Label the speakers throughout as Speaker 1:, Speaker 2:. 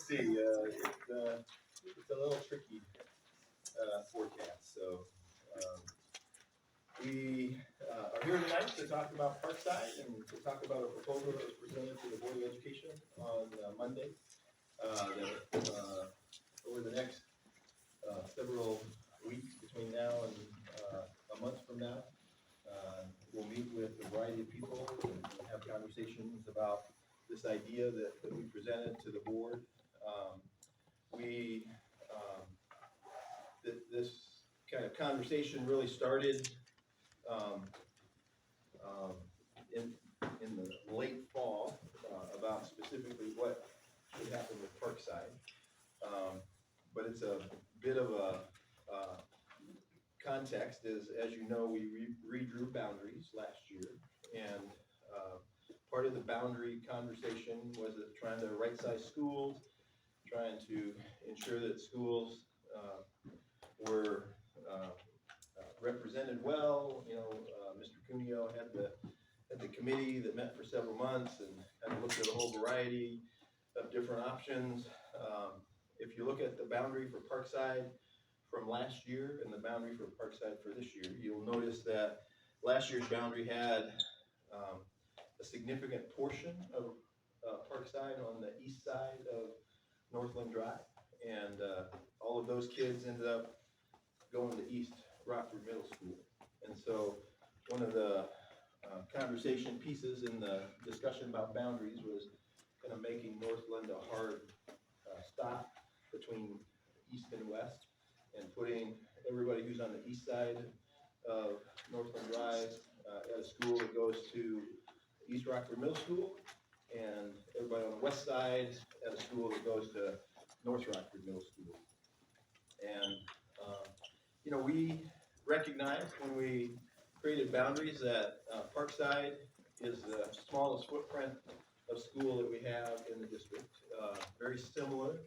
Speaker 1: see. It's a little tricky forecast. So we are here tonight to talk about Parkside and to talk about a proposal that was presented to the Board of Education on Monday. Over the next several weeks between now and a month from now, we'll meet with a variety of people and have conversations about this idea that we presented to the board. This kind of conversation really started in the late fall about specifically what should happen with Parkside. But it's a bit of a context as you know, we redrew boundaries last year, and part of the boundary conversation was trying to right-size schools, trying to ensure that schools were represented well. You know, Mr. Cuneo had the committee that met for several months and kind of looked at a whole variety of different options. If you look at the boundary for Parkside from last year and the boundary for Parkside for this year, you'll notice that last year's boundary had a significant portion of Parkside on the east side of Northland Drive, and all of those kids ended up going to East Rockford Middle School. And so one of the conversation pieces in the discussion about boundaries was kind of making Northland a hard stop between east and west, and putting everybody who's on the east side of Northland Drive at a school that goes to East Rockford Middle School, and everybody on the west side at a school that goes to North Rockford Middle School. And you know, we recognized when we created boundaries that Parkside is the smallest footprint of school that we have in the district. Very similar,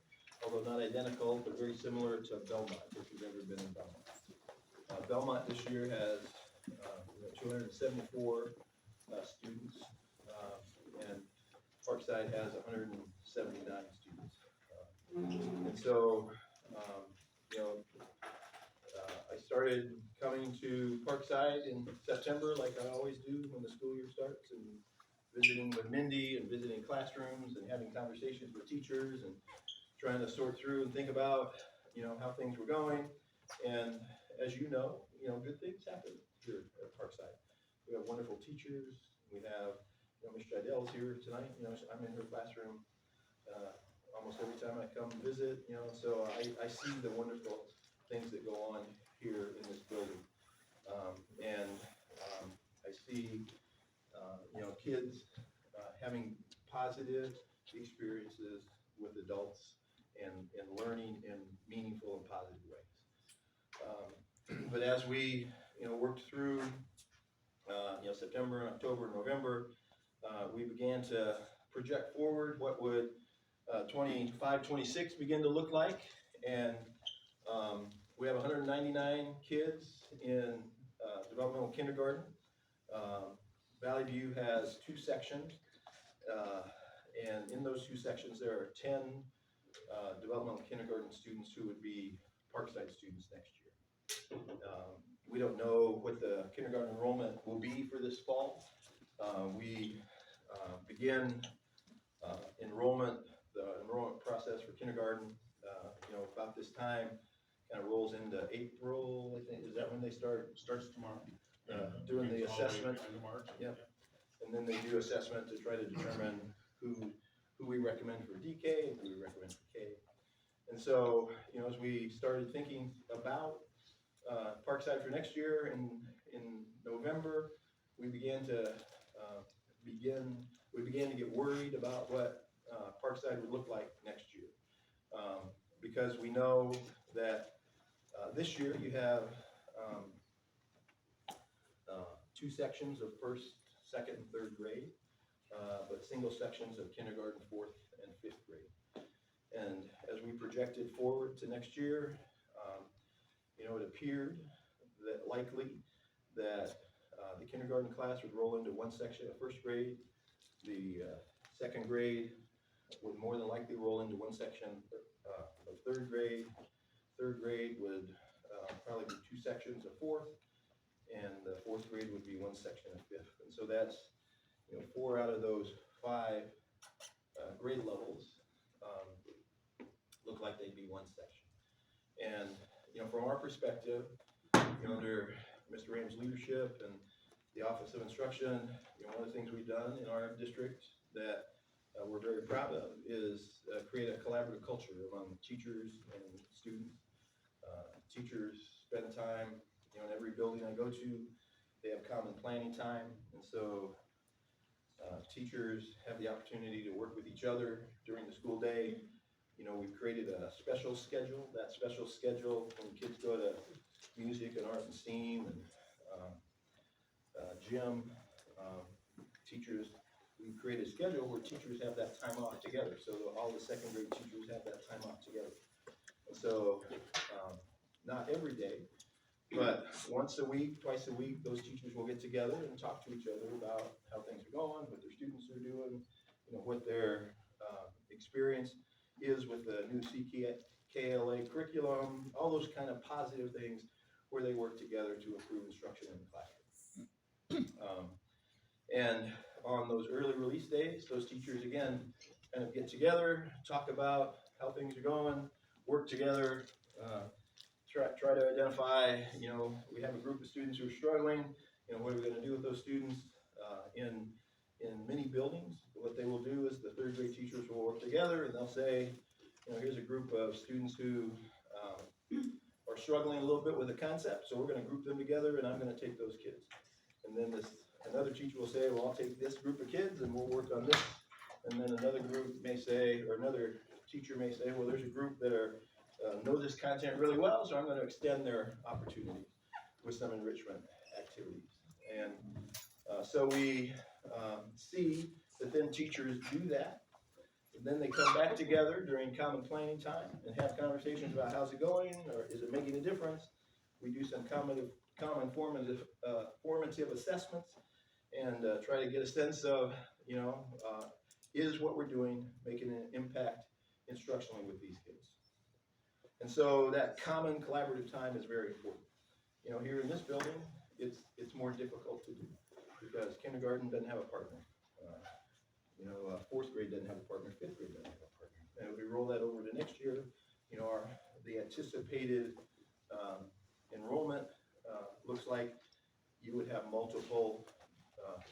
Speaker 1: although not identical, but very similar to Belmont, if you've ever been in Belmont. Belmont this year has 274 students, and Parkside has 179 students. And so, you know, I started coming to Parkside in September, like I always do when the school year starts, and visiting with Mindy and visiting classrooms and having conversations with teachers and trying to sort through and think about, you know, how things were going. And as you know, good things happen here at Parkside. We have wonderful teachers. We have, Ms. Jidell's here tonight. You know, I'm in her classroom almost every time I come visit. You know, so I see the wonderful things that go on here in this building, and I see kids having positive experiences with adults and learning in meaningful and positive ways. But as we worked through September, October, November, we began to project forward what would 25, 26 begin to look like, and we have 199 kids in developmental kindergarten. Valley View has 2 sections, and in those 2 sections there are 10 developmental kindergarten students who would be Parkside students next year. We don't know what the kindergarten enrollment will be for this fall. We begin the enrollment process for kindergarten, about this time. Kind of rolls into April, I think. Is that when they start?
Speaker 2: Starts tomorrow.
Speaker 1: Doing the assessment.
Speaker 2: Into March.
Speaker 1: Yep. And then they do assessment to try to determine who we recommend for DK and who we recommend for K. And so, as we started thinking about Parkside for next year in November, we began to get worried about what Parkside would look like next year, because we know that this year you have 2 sections of first, second, and third grade, but single sections of kindergarten, 4th, and 5th grade. And as we projected forward to next year, it appeared that likely that the kindergarten class would roll into 1 section of first grade, the second grade would more than likely roll into one section of third grade. Third grade would probably be two sections of fourth, and the fourth grade would be one section of fifth. And so that's, 4 out of those 5 grade levels look like they'd be one section. And, from our perspective, under Mr. Ram's leadership and the Office of Instruction, one of the things we've done in our district that we're very proud of is create a collaborative culture among teachers and students. Teachers spend time, in every building I go to, they have common planning time, and so teachers have the opportunity to work with each other during the school day. We've created a special schedule. That special schedule, when kids go to music and art and STEAM and gym, teachers, we create a schedule where teachers have that time off together. So all the second grade teachers have that time off together. And so not every day, but once a week, twice a week, those teachers will get together and talk to each other about how things are going, what their students are doing, what their experience is with the new CKLA curriculum, all those kind of positive things where they work together to improve instruction in the classroom. And on those early release days, those teachers, again, kind of get together, talk about how things are going, work together, try to identify, we have a group of students who are struggling, what are we going to do with those students? In many buildings, what they will do is the third grade teachers will work together and they'll say, here's a group of students who are struggling a little bit with a concept, so we're going to group them together and I'm going to take those kids. And then another teacher will say, well, I'll take this group of kids and we'll work on this. And then another group may say, or another teacher may say, well, there's a group that know this content really well, so I'm going to extend their opportunities with some enrichment activities. And so we see that then teachers do that, and then they come back together during common planning time and have conversations about how's it going, or is it making a difference. We do some common formative assessments and try to get a sense of, is what we're doing making an impact instructionally with these kids. And so that common collaborative time is very important. Here in this building, it's more difficult to do because kindergarten doesn't have a partner. Fourth grade doesn't have a partner. Fifth grade doesn't have a partner. And if we roll that over to next year, the anticipated enrollment looks like you would have multiple.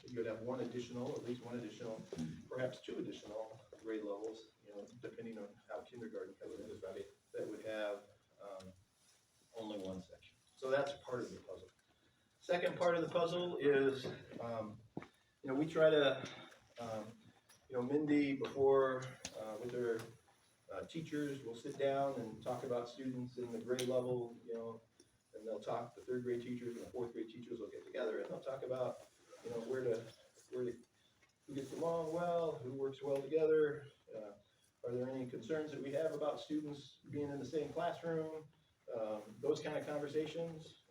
Speaker 1: You would have at least one additional, perhaps 2 additional grade levels. Depending on how kindergarten covers it, that would have only one section. So that's part of the puzzle. Second part of the puzzle is, we try to, Mindy, before with her teachers, will sit down and talk about students in the grade level, and they'll talk, the third grade teachers and the fourth grade teachers will get together and they'll talk about, who gets along well, who works well together. Are there any concerns that we have about students being in the same classroom? Those kind of conversations,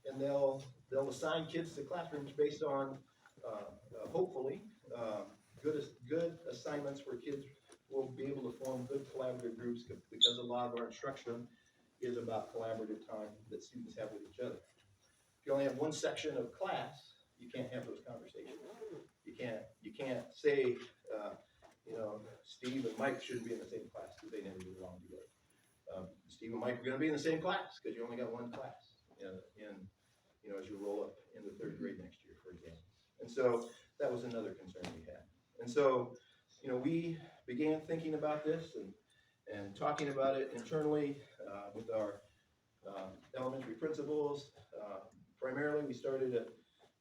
Speaker 1: and they'll assign kids to classrooms based on hopefully good assignments where kids will be able to form good collaborative groups because a lot of our instruction is about collaborative time that students have with each other. If you only have one section of class, you can't have those conversations. You can't say, Steve and Mike shouldn't be in the same class because they never get along together. Steve and Mike are going to be in the same class because you only got one class as you roll up into third grade next year, for example. And so that was another concern we had. And so, we began thinking about this and talking about it internally with our elementary principals. Primarily, we started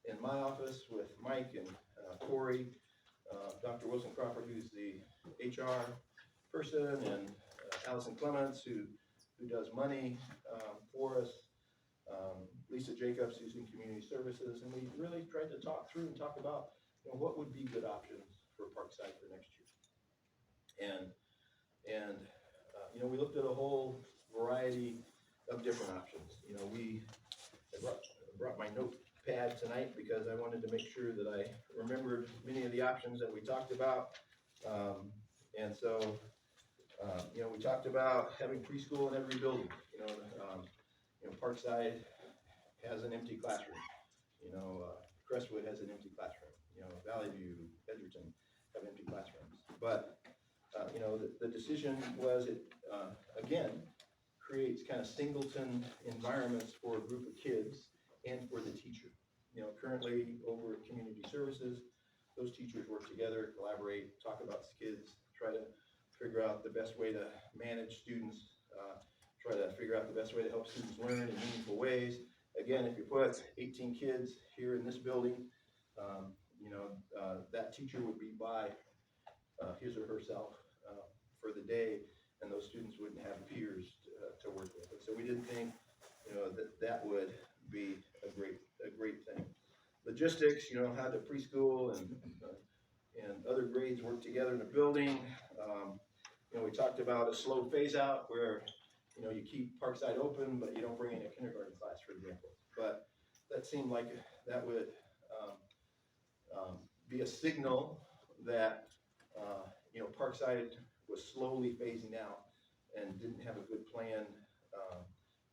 Speaker 1: in my office with Mike and Corey, Dr. Wilson Crawford, who's the HR person, and Allison Clements, who does money for us, Lisa Jacobs, who's in community services, and we really tried to talk through and talk about what would be good options for Parkside for next year. And we looked at a whole variety of different options. I brought my notepad tonight because I wanted to make sure that I remembered many of the options that we talked about. And so, we talked about having preschool in every building. Parkside has an empty classroom. Crestwood has an empty classroom. Valley View, Edgerton have empty classrooms. But the decision was it again creates kind of singleton environments for a group of kids and for the teacher. Currently over at Community Services, those teachers work together, collaborate, talk about kids, try to figure out the best way to manage students, try to figure out the best way to help students learn in meaningful ways. Again, if you put 18 kids here in this building, that teacher would be by his or herself for the day, and those students wouldn't have peers to work with. And so we didn't think, that would be a great thing. Logistics, how the preschool and other grades work together in the building. We talked about a slow phase out where, you keep Parkside open, but you don't bring in a kindergarten class, for example. But that seemed like that would be a signal that, Parkside was slowly phasing out and didn't have a good plan.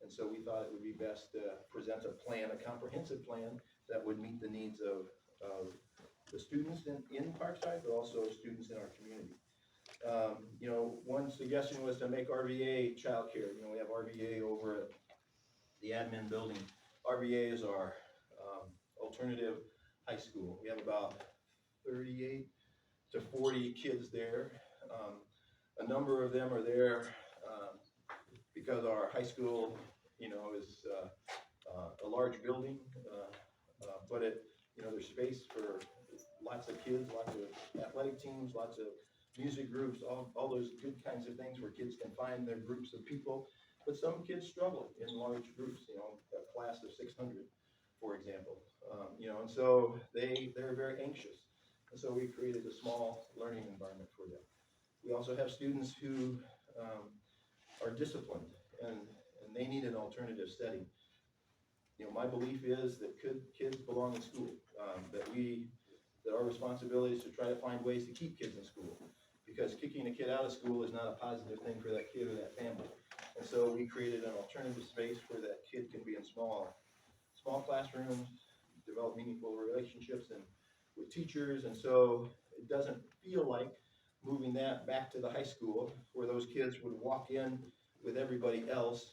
Speaker 1: And so we thought it would be best to present a plan, a comprehensive plan that would meet the needs of the students in Parkside, but also students in our community. One suggestion was to make RVA childcare. We have RVA over at the admin building. RVA is our alternative high school. We have about 38 to 40 kids there. A number of them are there because our high school, is a large building, but there's space for lots of kids, lots of athletic teams, lots of music groups, all those good kinds of things where kids can find their groups of people. But some kids struggle in large groups, a class of 600, for example. And so they're very anxious. And so we created a small learning environment for them. We also have students who are disciplined and they need an alternative setting. My belief is that kids belong in school, that our responsibility is to try to find ways to keep kids in school, because kicking a kid out of school is not a positive thing for that kid or that family. And so we created an alternative space where that kid can be in small classrooms, develop meaningful relationships with teachers. And so it doesn't feel like moving that back to the high school where those kids would walk in with everybody else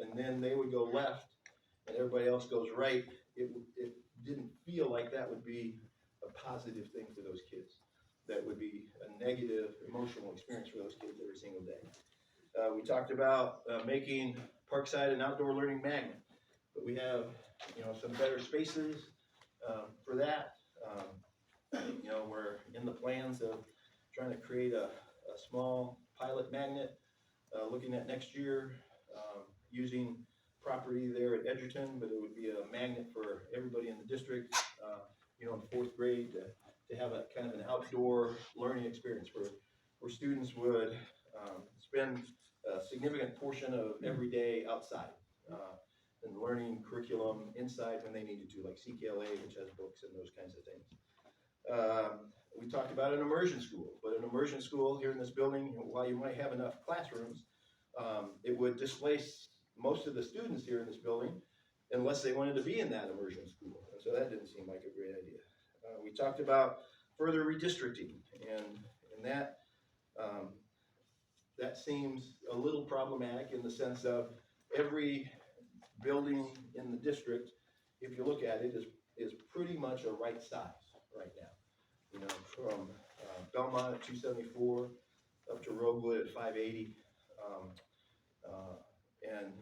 Speaker 1: and then they would go left and everybody else goes right. It didn't feel like that would be a positive thing for those kids. That would be a negative emotional experience for those kids every single day. We talked about making Parkside an outdoor learning magnet, but we have some better spaces for that. We're in the plans of trying to create a small pilot magnet, looking at next year, using property there at Edgerton, but it would be a magnet for everybody in the district, in fourth grade to have a kind of an outdoor learning experience where students would spend a significant portion of every day outside and learning curriculum inside when they needed to, like CKLA, which has books and those kinds of things. We talked about an immersion school, but an immersion school here in this building, while you might have enough classrooms, it would displace most of the students here in this building unless they wanted to be in that immersion school. And so that didn't seem like a great idea. We talked about further redistricting, and that seems a little problematic in the sense of every building in the district, if you look at it, is pretty much a right size right now. From Belmont at 274 up to Roguewood at 580, and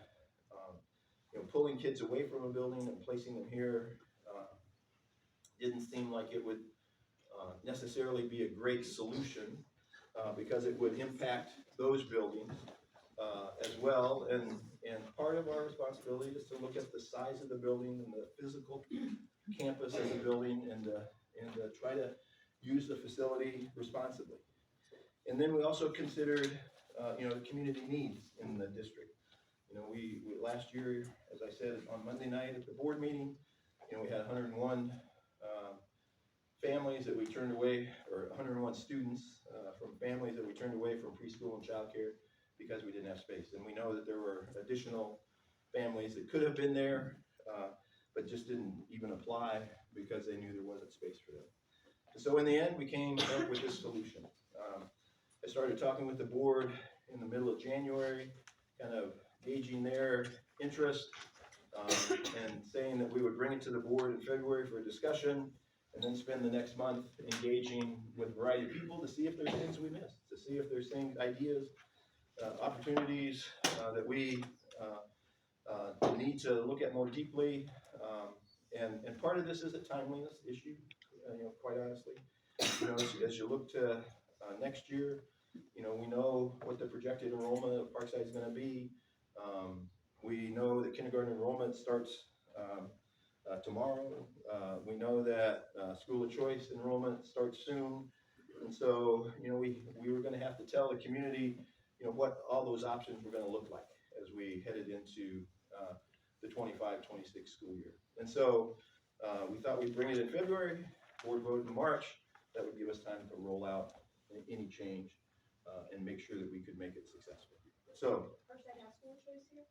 Speaker 1: pulling kids away from a building and placing them here didn't seem like it would necessarily be a great solution because it would impact those buildings as well. And part of our responsibility is to look at the size of the building and the physical campus of the building and try to use the facility responsibly. And then we also considered, the community needs in the district. We last year, as I said, on Monday night at the board meeting, we had 101 families that we turned away, or 101 students from families that we turned away from preschool and childcare because we didn't have space. And we know that there were additional families that could have been there, but just didn't even apply because they knew there wasn't space for them. And so in the end, we came up with this solution. I started talking with the board in the middle of January, kind of gauging their interest, and saying that we would bring it to the board in February for a discussion, and then spend the next month engaging with a variety of people to see if there's things we missed, to see if there's things, ideas, opportunities that we need to look at more deeply. And part of this is a timeliness issue, quite honestly. As you look to next year, we know what the projected enrollment of Parkside is going to be. We know that kindergarten enrollment starts tomorrow. We know that school of choice enrollment starts soon. And so, we were going to have to tell the community, what all those options were going to look like as we headed into the 25-26 school year. And so we thought we'd bring it in February, board vote in March. That would give us time to roll out any change and make sure that we could make it successful. So,
Speaker 2: Parkside has school choice here?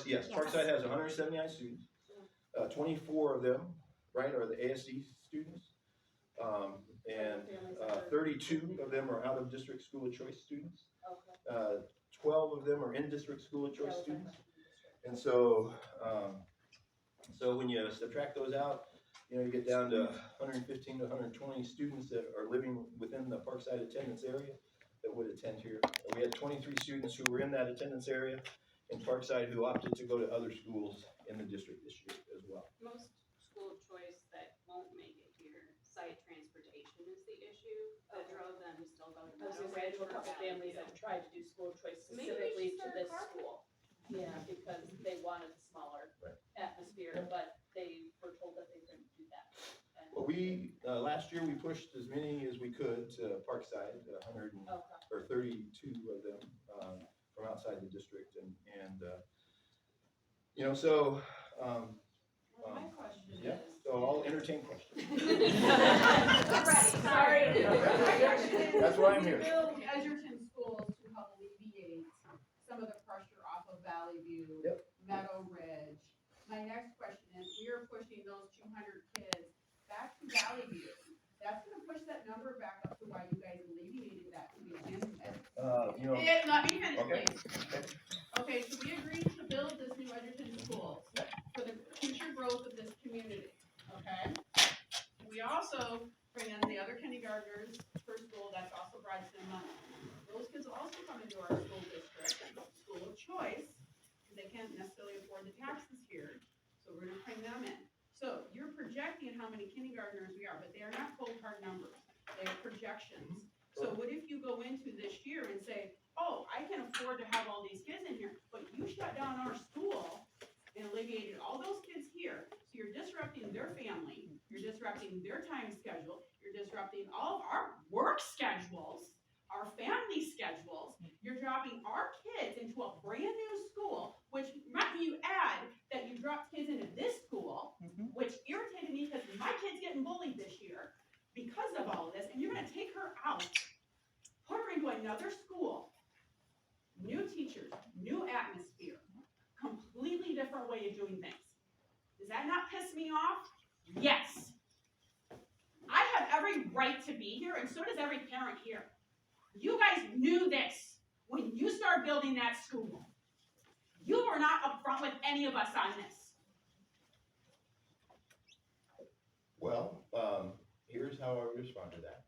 Speaker 1: Yes. Parkside has 179 students. 24 of them, right, are the ASD students. And 32 of them are out of district school of choice students.
Speaker 2: Okay.
Speaker 1: 12 of them are in district school of choice students. And so, so when you subtract those out, you get down to 115 to 120 students that are living within the Parkside attendance area that would attend here. We had 23 students who were in that attendance area in Parkside who opted to go to other schools in the district this year as well.
Speaker 3: Most school of choice that won't make it here, site transportation is the issue that drove them to still go to
Speaker 2: I was gonna say, I know a couple families that tried to do school choice
Speaker 3: Maybe we
Speaker 2: specifically
Speaker 3: should
Speaker 2: to
Speaker 3: start
Speaker 2: this
Speaker 3: a carpool.
Speaker 2: school. Yeah, because they wanted a smaller atmosphere, but they were told that they couldn't do that. And
Speaker 1: Well, we, last year we pushed as many as we could to Parkside, 100 or 32 of them from outside the district. And so,
Speaker 4: My question
Speaker 1: yeah,
Speaker 4: is.
Speaker 1: so I'll entertain questions.
Speaker 2: Sorry.
Speaker 1: That's why I'm here.
Speaker 4: Build Edgerton schools to help alleviate some of the pressure off of Valley View,
Speaker 1: Yep.
Speaker 4: Meadow Ridge. My next question is, we are pushing those 200 kids back to Valley View. That's gonna push that number back up to why you guys alleviated that to begin with. Let me finish,
Speaker 1: Okay.
Speaker 4: please. Okay, so we agreed to build this new Edgerton schools for the future growth of this community, okay? We also bring in the other kindergartners per school, that's also brought in money. Those kids will also come into our school district, school of choice, because they can't necessarily afford the taxes here, so we're gonna bring them in. So you're projecting how many kindergartners we are, but they are not cold hard numbers, they are projections. So what if you go into this year and say, oh, I can afford to have all these kids in here, but you shut down our school and alleviated all those kids here, so you're disrupting their family, you're disrupting their time schedule, you're disrupting all of our work schedules, our family schedules, you're dropping our kids into a brand new school, which might you add that you dropped kids into this school, which irritated me because my kid's getting bullied this year because of all of this, and you're gonna take her out, put her into another school, new teachers, new atmosphere, completely different way of doing things. Does that not piss me off? Yes. I have every right to be here, and so does every parent here. You guys knew this when you started building that school. You were not upfront with any of us on this.
Speaker 1: Well, here's how I would respond to that.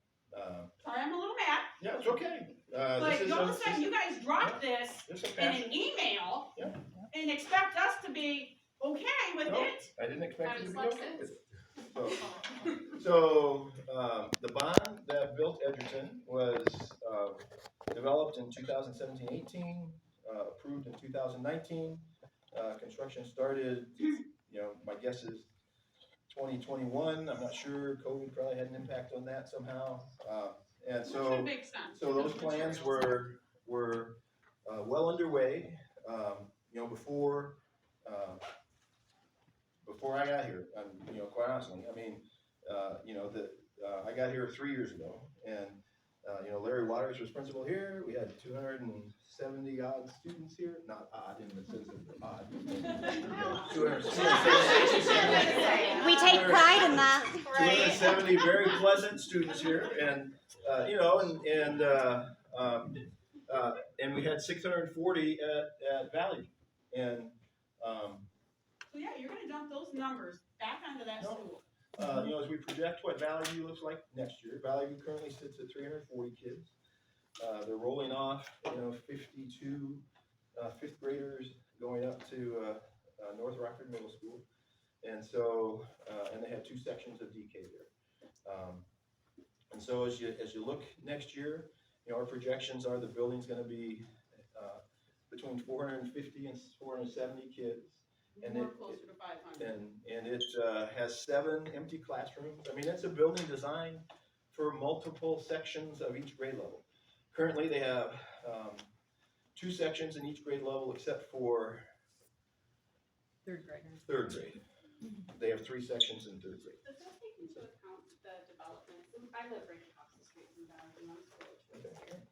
Speaker 4: Sorry, I'm a little mad,
Speaker 1: Yeah, it's okay.
Speaker 4: but all of a sudden you guys dropped this
Speaker 1: It's a
Speaker 4: in
Speaker 1: passion.
Speaker 4: an email
Speaker 1: Yeah.
Speaker 4: and expect us to be okay with
Speaker 1: No.
Speaker 4: it.
Speaker 1: I didn't expect you to be
Speaker 3: That
Speaker 1: okay
Speaker 3: makes
Speaker 1: with it. So the bond that built Edgerton was developed in 2017-18, approved in 2019. Construction started, my guess is 2021. I'm not sure. COVID probably had an impact on that somehow. And
Speaker 4: Which
Speaker 1: so,
Speaker 4: would make sense.
Speaker 1: so those plans were well underway. Before I got here. Quite honestly, I mean, I got here 3 years ago, and Larry Waters was principal here. We had 270 odd students here, not odd in the sense of odd. 270.
Speaker 5: We take pride in that.
Speaker 1: 270 very pleasant students here, and and we had 640 at Valley View, and
Speaker 4: So yeah, you're gonna dump those numbers back onto that
Speaker 1: No.
Speaker 4: school.
Speaker 1: as we project what Valley View looks like next year, Valley View currently sits at 340 kids. They're rolling off, 52 fifth graders going up to North Rockford Middle School, and so and they have 2 sections of DK there. And so as you look next year, our projections are the building's going to be between 450 and 470 kids. And
Speaker 4: More
Speaker 1: it-
Speaker 4: closer to 500.
Speaker 1: And it has 7 empty classrooms. I mean, it's a building designed for multiple sections of each grade level. Currently, they have 2 sections in each grade level except for
Speaker 2: Third grade.
Speaker 1: third grade. They have 3 sections in third grade.
Speaker 3: Does that take into account the development? I live right across the street from Valley View, I'm school choice here.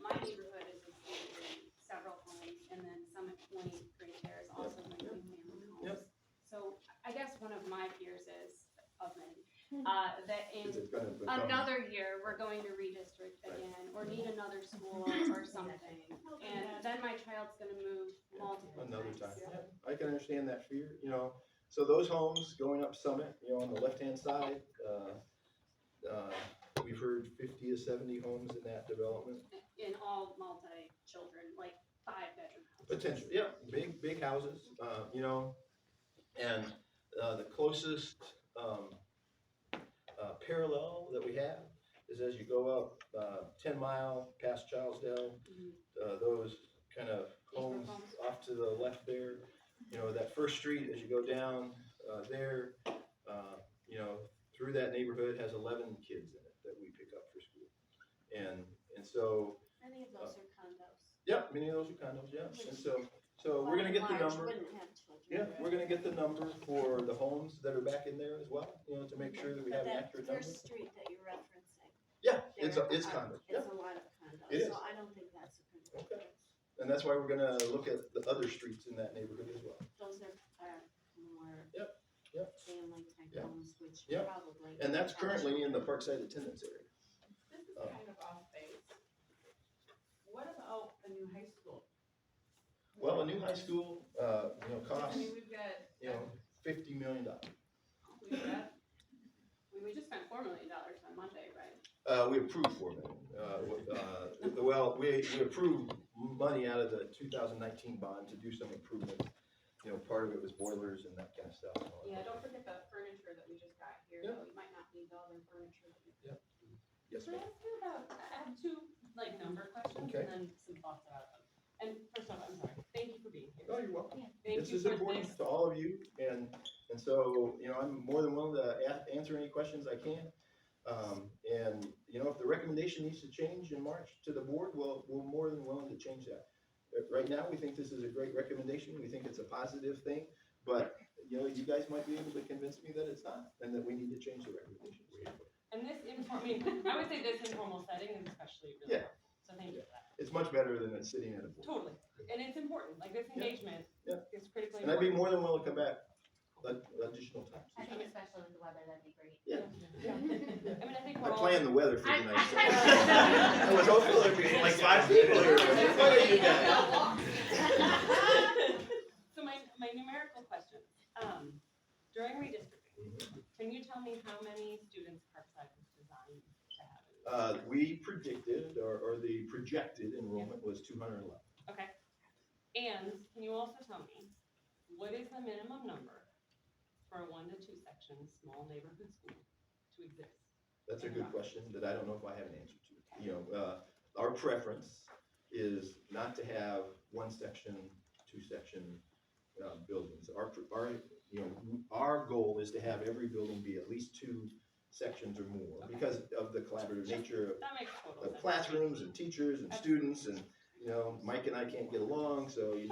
Speaker 3: My neighborhood is including several homes, and then Summit Point right there is also going to be family homes.
Speaker 1: Yep.
Speaker 3: So I guess one of my fears is, of many, that in
Speaker 1: It's gonna become-
Speaker 3: another year, we're going to redistrict again, or need another school or something. And then my child's gonna move multiple
Speaker 1: Another
Speaker 3: times.
Speaker 1: time. Yeah, I can understand that fear, So those homes going up Summit, on the left-hand side, we've heard 50 to 70 homes in that development.
Speaker 3: In all multi-children, like 5-bedroom houses.
Speaker 1: Potential, yeah, big houses, and the closest parallel that we have is as you go up 10 Mile past Childsdale, those kind of homes off to the left there, that first street as you go down there, through that neighborhood has 11 kids in it that we pick up for school, and so.
Speaker 5: Many of those are condos.
Speaker 1: Yeah, many of those are condos, yeah, and so we're gonna get the number.
Speaker 5: Wouldn't have children.
Speaker 1: Yeah, we're gonna get the number for the homes that are back in there as well, to make sure that we have
Speaker 5: But
Speaker 1: an
Speaker 5: that
Speaker 1: accurate number.
Speaker 5: first street that you're referencing.
Speaker 1: Yeah, it's
Speaker 5: there
Speaker 1: condos,
Speaker 5: It's
Speaker 1: yeah,
Speaker 5: a lot of condos,
Speaker 1: It is.
Speaker 5: so I don't think that's a good.
Speaker 1: Okay. And that's why we're gonna look at the other streets in that neighborhood as well.
Speaker 5: Those are more.
Speaker 1: Yep.
Speaker 5: Family type
Speaker 1: Yep.
Speaker 5: homes, which
Speaker 1: Yep.
Speaker 5: probably.
Speaker 1: And that's currently in the Parkside attendance area.
Speaker 4: This is kind of off base. What about a new high school?
Speaker 1: Well, a new high school, costs,
Speaker 4: I mean, we've got,
Speaker 1: $50 million.
Speaker 4: we've got,
Speaker 3: We just spent $4 million on Monday, right?
Speaker 1: We approved $4 million. Well, we approved money out of the 2019 bond to do some improvements. Part of it was boilers and that kind of stuff.
Speaker 3: Yeah, don't forget the furniture that we just got here,
Speaker 1: Yeah.
Speaker 3: though, you might not need all their furniture.
Speaker 1: Yes,
Speaker 2: Can I
Speaker 1: ma'am.
Speaker 2: ask you about, I have 2 number questions
Speaker 1: Okay.
Speaker 2: and then some thoughts about them. And first off, I'm sorry, thank you for being here.
Speaker 1: Oh, you're welcome.
Speaker 2: Thank
Speaker 1: This
Speaker 2: you
Speaker 1: is
Speaker 2: for
Speaker 1: important
Speaker 2: this.
Speaker 1: to all of you, and so, I'm more than willing to answer any questions I can. And, if the recommendation needs to change in March to the board, well, we're more than willing to change that. Right now, we think this is a great recommendation, we think it's a positive thing, but, you guys might be able to convince me that it's not, and that we need to change the recommendation.
Speaker 2: And this I would say this informal setting is especially really
Speaker 1: Yeah.
Speaker 2: helpful. So thank you for that.
Speaker 1: It's much better than it's sitting at a board.
Speaker 2: Totally. And it's important, like this engagement
Speaker 1: Yeah.
Speaker 2: is critically
Speaker 1: And I'd be
Speaker 2: important.
Speaker 1: more than willing to come back additional times.
Speaker 5: I think especially with the weather, that'd be great.
Speaker 1: Yeah.
Speaker 2: I mean, I think
Speaker 1: I
Speaker 2: we're all.
Speaker 1: planned the weather for tonight. so-
Speaker 5: I-
Speaker 1: I was hopeful there'd be like 5 people here. What are you guys?
Speaker 2: So my numerical question, during redistricting, can you tell me how many students Parkside was designed to have?
Speaker 1: We predicted, or the projected enrollment was 211.
Speaker 2: Okay. And can you also tell me, what is the minimum number for a 1 to 2 section small neighborhood school to exist?
Speaker 1: That's a good question that I don't know if I have an answer to. Our preference is not to have 1 section, 2 section buildings. Our goal is to have every building be at least 2 sections or more because of the collaborative nature
Speaker 2: That makes total
Speaker 1: of
Speaker 2: sense.
Speaker 1: classrooms and teachers and students, and Mike and I can't get along, so you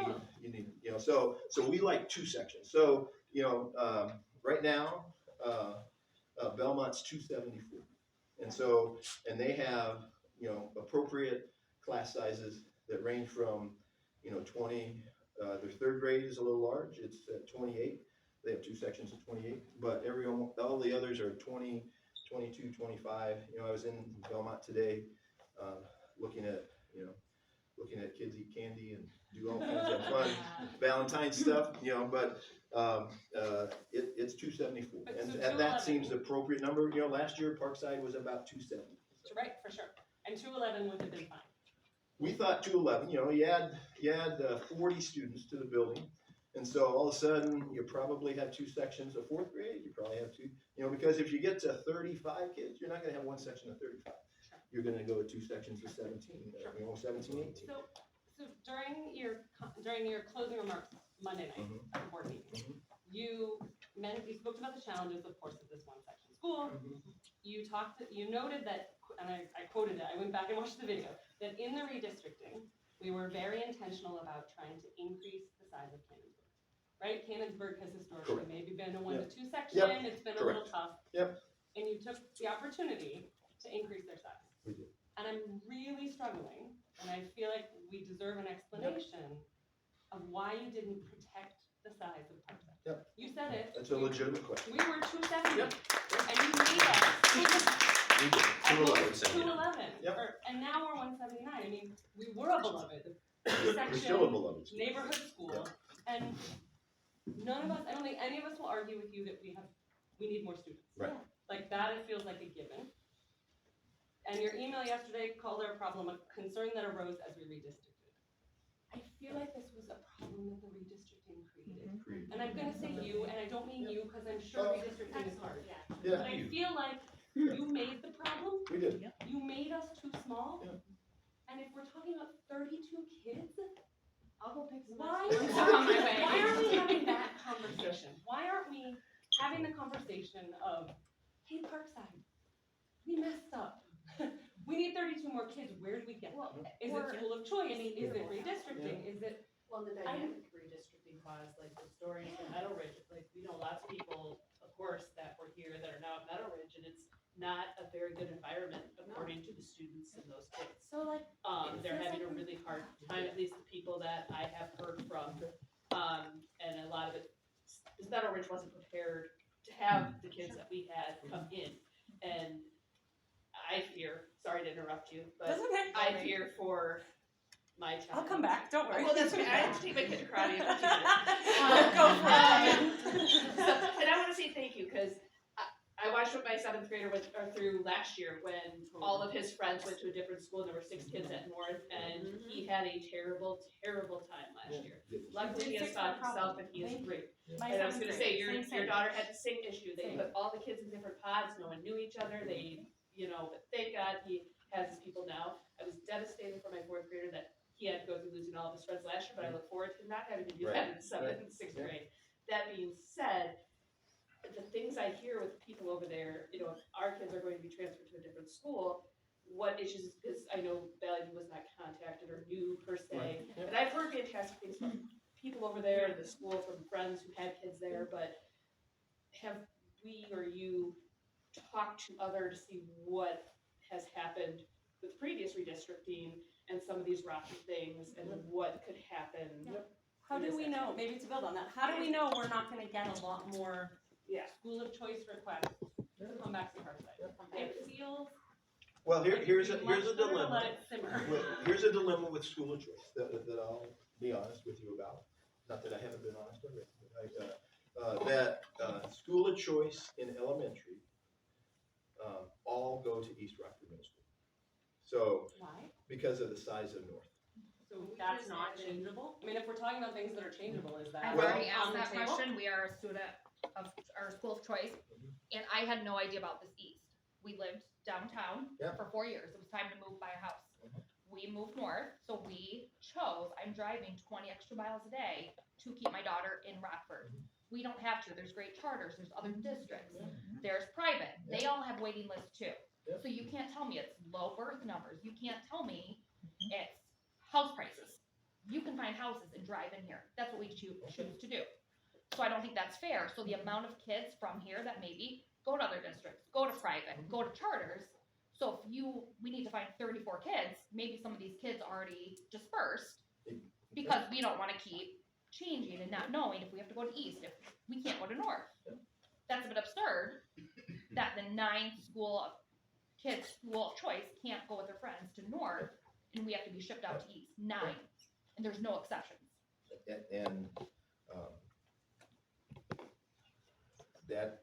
Speaker 1: need so we like 2 sections. So right now Belmont's 274. And so, and they have, you know, appropriate class sizes that range from, you know, 20, their third grade is a little large, it's at 28. They have 2 sections of 28, but all the others are 20, 22, 25. You know, I was in Belmont today, looking at kids eat candy and do all kinds of fun Valentine's stuff, you know, but it's 274.
Speaker 2: But
Speaker 1: And
Speaker 2: so
Speaker 1: that
Speaker 2: 211.
Speaker 1: seems appropriate number. You know, last year Parkside was about 270.
Speaker 2: Right, for sure. And 211 would have been fine.
Speaker 1: We thought 211, you know, you add 40 students to the building. And so all of a sudden you probably have 2 sections of 4th grade, you probably have 2, you know, because if you get to 35 kids, you're not gonna have 1 section of 35. You're gonna go to 2 sections of 17, you know, 17, 18.
Speaker 2: So during your closing remarks Monday night at the board meeting, you spoke about the challenges, of course, of this 1 section school. You noted that, and I quoted it, I went back and watched the video, that in the redistricting, we were very intentional about trying to increase the size of Canonsburg. Right? Canonsburg has historically maybe been a 1 to 2 section, it's been a little tough. And you took the opportunity to increase their size.
Speaker 1: We did.
Speaker 2: And I'm really struggling, and I feel like we deserve an explanation of why you didn't protect the size of Parkside. You said it.
Speaker 1: That's a legitimate question.
Speaker 2: We were 270, and you made us
Speaker 1: We did.
Speaker 2: 211, and now we're 179. I mean, we were a beloved
Speaker 1: We're still a
Speaker 2: section
Speaker 1: beloved school.
Speaker 2: neighborhood school, and none of us, I don't think any of us will argue with you that we need more students.
Speaker 1: Right.
Speaker 2: Like that, it feels like a given. And your email yesterday called our problem a concern that arose as we redistricted. I feel like this was a problem that the redistricting created. And I'm gonna say you, and I don't mean you, because I'm sure redistricting is hard. But I feel like you made the problem,
Speaker 1: We did.
Speaker 2: you made us too small. And if we're talking about 32 kids,
Speaker 3: I'll go pick some.
Speaker 2: why
Speaker 3: extra ones on my way.
Speaker 2: aren't we having that conversation? Why aren't we having the conversation of, hey, Parkside, we messed up. We need 32 more kids, where do we get them? Is it school of choice, is it redistricting, is it?
Speaker 6: Well, the dynamic redistricting clause, like the stories in Meadow Ridge, like we know lots of people, of course, that were here that are now at Meadow Ridge, and it's not a very good environment according to the students and those kids.
Speaker 2: So like,
Speaker 6: They're having a really hard time, at least the people that I have heard from. And a lot of it, because Meadow Ridge wasn't prepared to have the kids that we had come in. And I fear, sorry to interrupt you, but I fear for my child.
Speaker 2: I'll come back, don't worry.
Speaker 6: Well, that's okay. I have to take my kid to karate in 15 minutes.
Speaker 2: Go for
Speaker 6: And I want to say thank you, because I watched what my 7th grader went through last year when all of his friends went to a different school and there were 6 kids at North, and he had a terrible, terrible time last year. Luckily, he has found himself and he is great. And I was going to say, your daughter had the same issue. They put all the kids in different pods, no one knew each other, but thank God he has his people now. I was devastated for my 4th grader that he had to go through losing all of his friends last year, but I look forward to not having to do that in 7th and 6th grade. That being said, the things I hear with people over there, if our kids are going to be transferred to a different school, what issues, because I know Valley View was not contacted or new per se, but I've heard fantastic things from people over there, the school, from friends who had kids there, but have we or you talked to others to see what has happened with previous redistricting and some of these rocky things and what could happen?
Speaker 2: How do we know, maybe to build on that, how do we know we're not gonna get a lot more school of choice requests to come back to Parkside? It feels.
Speaker 1: Well, here's a
Speaker 2: much better to
Speaker 1: dilemma.
Speaker 2: let it simmer.
Speaker 1: Here's a dilemma with school of choice that I'll be honest with you about. Not that I haven't been honest already. School of choice in elementary all go to East Rockford Middle School. So
Speaker 2: Why?
Speaker 1: because of the size of North.
Speaker 2: So that's not changeable? I mean, if we're talking about things that are changeable, is that
Speaker 7: I've
Speaker 1: Well-
Speaker 7: already asked
Speaker 2: on the
Speaker 7: that
Speaker 2: table?
Speaker 7: question. We are a student of our school of choice, and I had no idea about this east. We lived downtown
Speaker 1: Yeah.
Speaker 7: for 4 years. It was time to move by a house. We moved north, so we chose, I'm driving 20 extra miles a day to keep my daughter in Rockford. We don't have to. There's great charters. There's other districts. There's private. They all have waiting lists too. So you can't tell me it's low birth numbers. You can't tell me it's house prices. You can find houses and drive in here. That's what we choose to do. So I don't think that's fair. So the amount of kids from here that maybe go to other districts, go to private, go to charters. So if we need to find 34 kids, maybe some of these kids already dispersed because we don't wanna keep changing and not knowing if we have to go to east, if we can't go to north. That's a bit absurd that the 9th school of choice can't go with their friends to north and we have to be shipped out to east, 9, and there's no exceptions.
Speaker 1: And that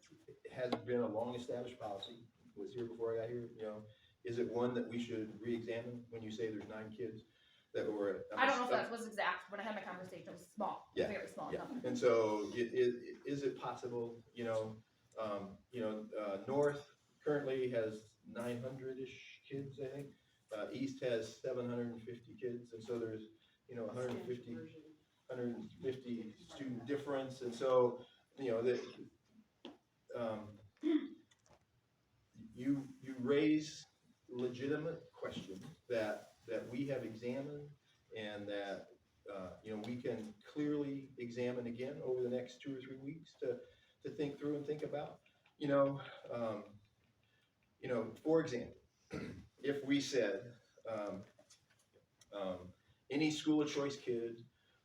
Speaker 1: has been a long established policy, was here before I got here, you know. Is it one that we should re-examine when you say there's 9 kids that were?
Speaker 7: I don't know if that was exact, when I had my conversation, it was small,
Speaker 1: Yeah,
Speaker 7: very small
Speaker 1: yeah.
Speaker 7: number.
Speaker 1: And so is it possible, North currently has 900-ish kids, I think. East has 750 kids, and so there's, 150 student difference, and so, you raise legitimate questions that we have examined and that, we can clearly examine again over the next 2 or 3 weeks to think through and think about. For example, if we said, any school of choice kid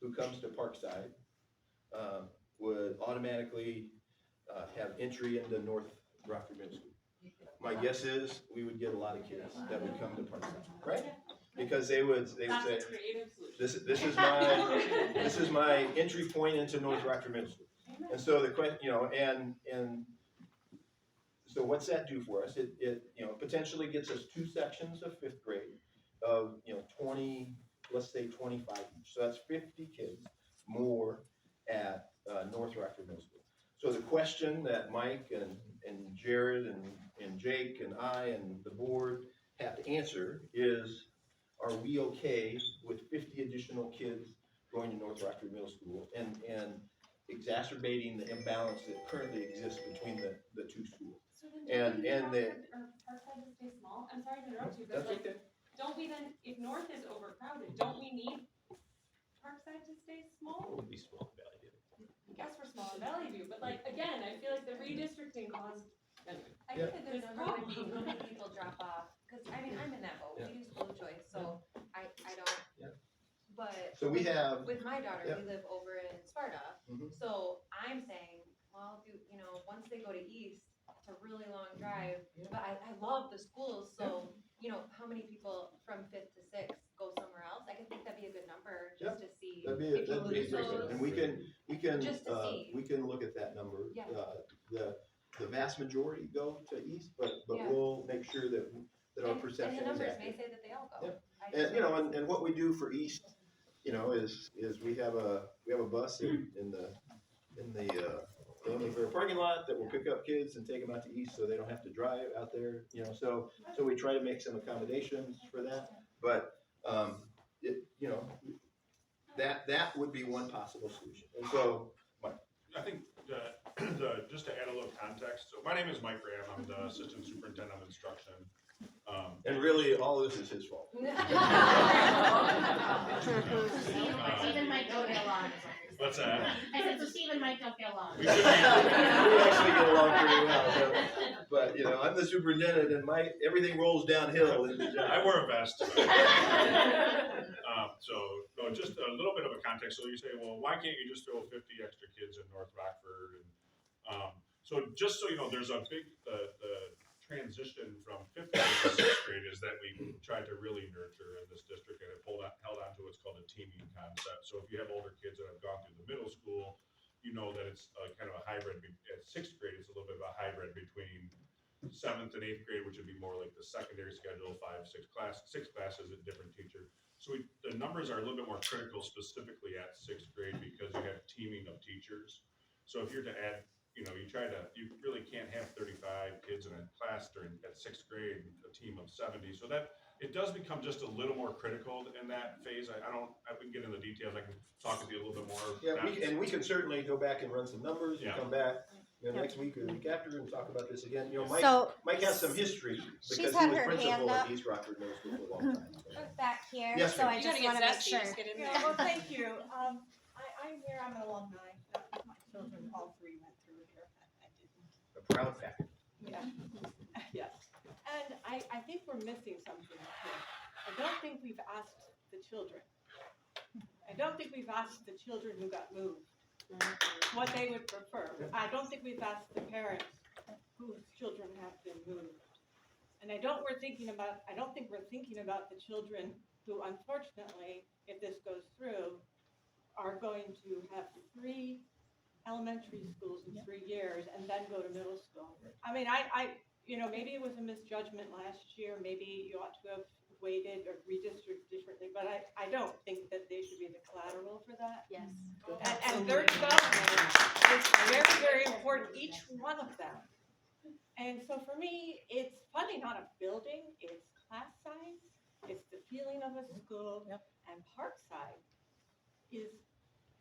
Speaker 1: who comes to Parkside would automatically have entry into North Rockford Middle School. My guess is we would get a lot of kids that would come to Parkside, right? Because they would say,
Speaker 2: That's a creative solution.
Speaker 1: this is my entry point into North Rockford Middle School. And so the question, and so what's that do for us? It potentially gets us 2 sections of 5th grade of 20, let's say 25 each. So that's 50 kids more at North Rockford Middle School. So the question that Mike and Jared and Jake and I and the board have to answer is, are we okay with 50 additional kids going to North Rockford Middle School and exacerbating the imbalance that currently exists between the 2 schools?
Speaker 2: So then
Speaker 1: And the
Speaker 2: Parkside to stay small? I'm sorry to interrupt you, but
Speaker 1: that's
Speaker 2: like,
Speaker 1: okay.
Speaker 2: don't we then, if North is overcrowded, don't we need Parkside to stay small?
Speaker 8: It would be small in Valley View.
Speaker 2: I guess we're small in Valley View, but like, again, I feel like the redistricting caused, anyway.
Speaker 9: I
Speaker 1: Yeah.
Speaker 9: think a good
Speaker 2: There's
Speaker 9: number would be
Speaker 2: probably-
Speaker 9: how many people drop off, cause I mean, I'm in that boat, we do school choice, so I don't.
Speaker 1: Yeah.
Speaker 9: But
Speaker 1: So we have,
Speaker 9: with my daughter,
Speaker 1: Yeah.
Speaker 9: we live over in Sparta,
Speaker 1: Mhm.
Speaker 9: so I'm saying, well, once they go to East, it's a really long drive,
Speaker 1: Yeah.
Speaker 9: but I love the schools, so, how many people from 5th to 6th go somewhere else? I could think that'd be a good number,
Speaker 1: Yeah.
Speaker 9: just to see.
Speaker 1: that'd be a
Speaker 9: People
Speaker 1: great
Speaker 9: who-
Speaker 1: thing. And we can,
Speaker 9: Just to see.
Speaker 1: we can look at that number.
Speaker 9: Yeah.
Speaker 1: The vast majority go to East, but
Speaker 9: Yeah.
Speaker 1: we'll make sure that our
Speaker 9: And
Speaker 1: perception
Speaker 9: the
Speaker 1: is
Speaker 9: numbers
Speaker 1: accurate.
Speaker 9: may say that they all go.
Speaker 1: Yeah.
Speaker 9: I just
Speaker 1: And,
Speaker 9: don't-
Speaker 1: and what we do for East, is we have a bus in the family fair parking lot that will pick up kids and take them out to East so they don't have to drive out there, so we try to make some accommodations for that. But, that would be one possible solution. And so,
Speaker 10: I think just to add a little context, so my name is Mike Graham, I'm the Assistant Superintendent of Instruction.
Speaker 1: and really, all of this is his fault.
Speaker 5: Even Mike don't get along.
Speaker 10: What's that?
Speaker 5: I said, so Steve and Mike don't get along.
Speaker 1: We actually get along pretty well, but, I'm the superintendent and everything rolls downhill in the job.
Speaker 10: I wear a vest. No, just a little bit of a context. So you say, well, why can't you just throw 50 extra kids in North Rockford? And so just so you know, there's a big the transition from 5th grade to 6th grade is that we tried to really nurture in this district, and it held on to what's called a teaming concept. So if you have older kids that have gone through the middle school, you know that it's kind of a hybrid. At 6th grade, it's a little bit of a hybrid between 7th and 8th grade, which would be more like the secondary schedule, 5, 6 classes, a different teacher. So the numbers are a little bit more critical specifically at 6th grade because you have teaming of teachers. So if you're to add, you really can't have 35 kids in a class at 6th grade, a team of 70. So that it does become just a little more critical in that phase. I can get into the details. I can talk with you a little bit more.
Speaker 1: Yeah, we can certainly go back and run some numbers and
Speaker 10: Yeah.
Speaker 1: come back, next week or the week after and talk about this again.
Speaker 11: So-
Speaker 1: Mike has some history
Speaker 11: She's
Speaker 1: because he
Speaker 11: had
Speaker 1: was
Speaker 11: her
Speaker 1: principal
Speaker 11: hand
Speaker 1: at
Speaker 11: up.
Speaker 1: East Rockford Middle School for a long time. so.
Speaker 11: Back here,
Speaker 1: Yes,
Speaker 11: so
Speaker 1: ma'am.
Speaker 11: I
Speaker 2: You
Speaker 11: just
Speaker 2: gotta
Speaker 11: wanna
Speaker 2: get
Speaker 11: make
Speaker 2: zesty,
Speaker 11: sure.
Speaker 2: just get in there.
Speaker 12: Yeah, well, thank you. I'm here, I'm an alumni. My children, all 3 went through here. I didn't.
Speaker 1: A proud fact.
Speaker 12: Yeah, yes. And I think we're missing something here. I don't think we've asked the children. I don't think we've asked the children who got moved what they would prefer. I don't think we've asked the parents whose children have been moved. And I don't think we're thinking about the children who, unfortunately, if this goes through, are going to have 3 elementary schools in 3 years and then go to middle school. I mean, maybe it was a misjudgment last year, maybe you ought to have weighted or redistricted differently, but I don't think that they should be the collateral for that.
Speaker 9: Yes.
Speaker 12: And their development is very, very important, each one of them. And so for me, it's probably not a building, it's class size, it's the feeling of a school, and Parkside is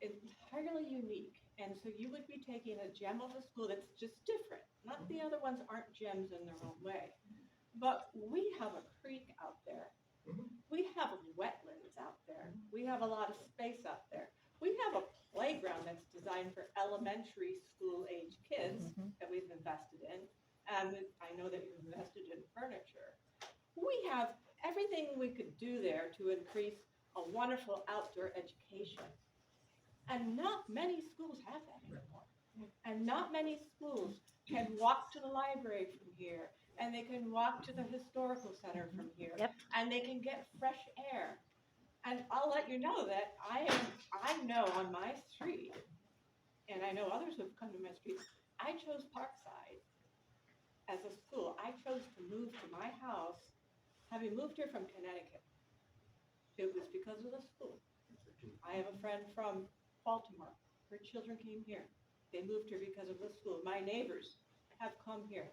Speaker 12: entirely unique. And so you would be taking a gem of a school that's just different. Not the other ones aren't gems in their own way. But we have a creek out there. We have wetlands out there. We have a lot of space out there. We have a playground that's designed for elementary school age kids that we've invested in. And I know that you've invested in furniture. We have everything we could do there to increase a wonderful outdoor education. And not many schools have that anymore. And not many schools can walk to the library from here, and they can walk to the historical center from here, and they can get fresh air. And I'll let you know that I know on my street, and I know others who've come to my street, I chose Parkside as a school. I chose to move to my house, having moved here from Connecticut. It was because of the school. I have a friend from Baltimore. Her children came here. They moved here because of the school. My neighbors have come here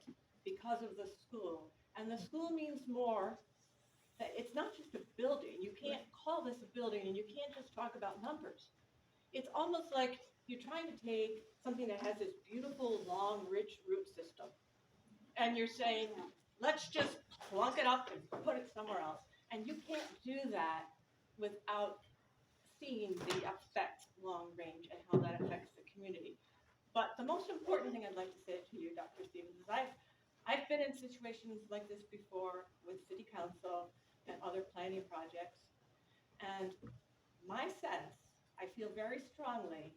Speaker 12: because of the school. And the school means more. That it's not just a building. You can't call this a building, and you can't just talk about numbers. It's almost like you're trying to take something that has this beautiful, long, rich root system, and you're saying, let's just plunk it up and put it somewhere else. And you can't do that without seeing the effects long range and how that affects the community. But the most important thing I'd like to say to you, Dr. Stevens, is I've been in situations like this before with city council and other planning projects. And my sense, I feel very strongly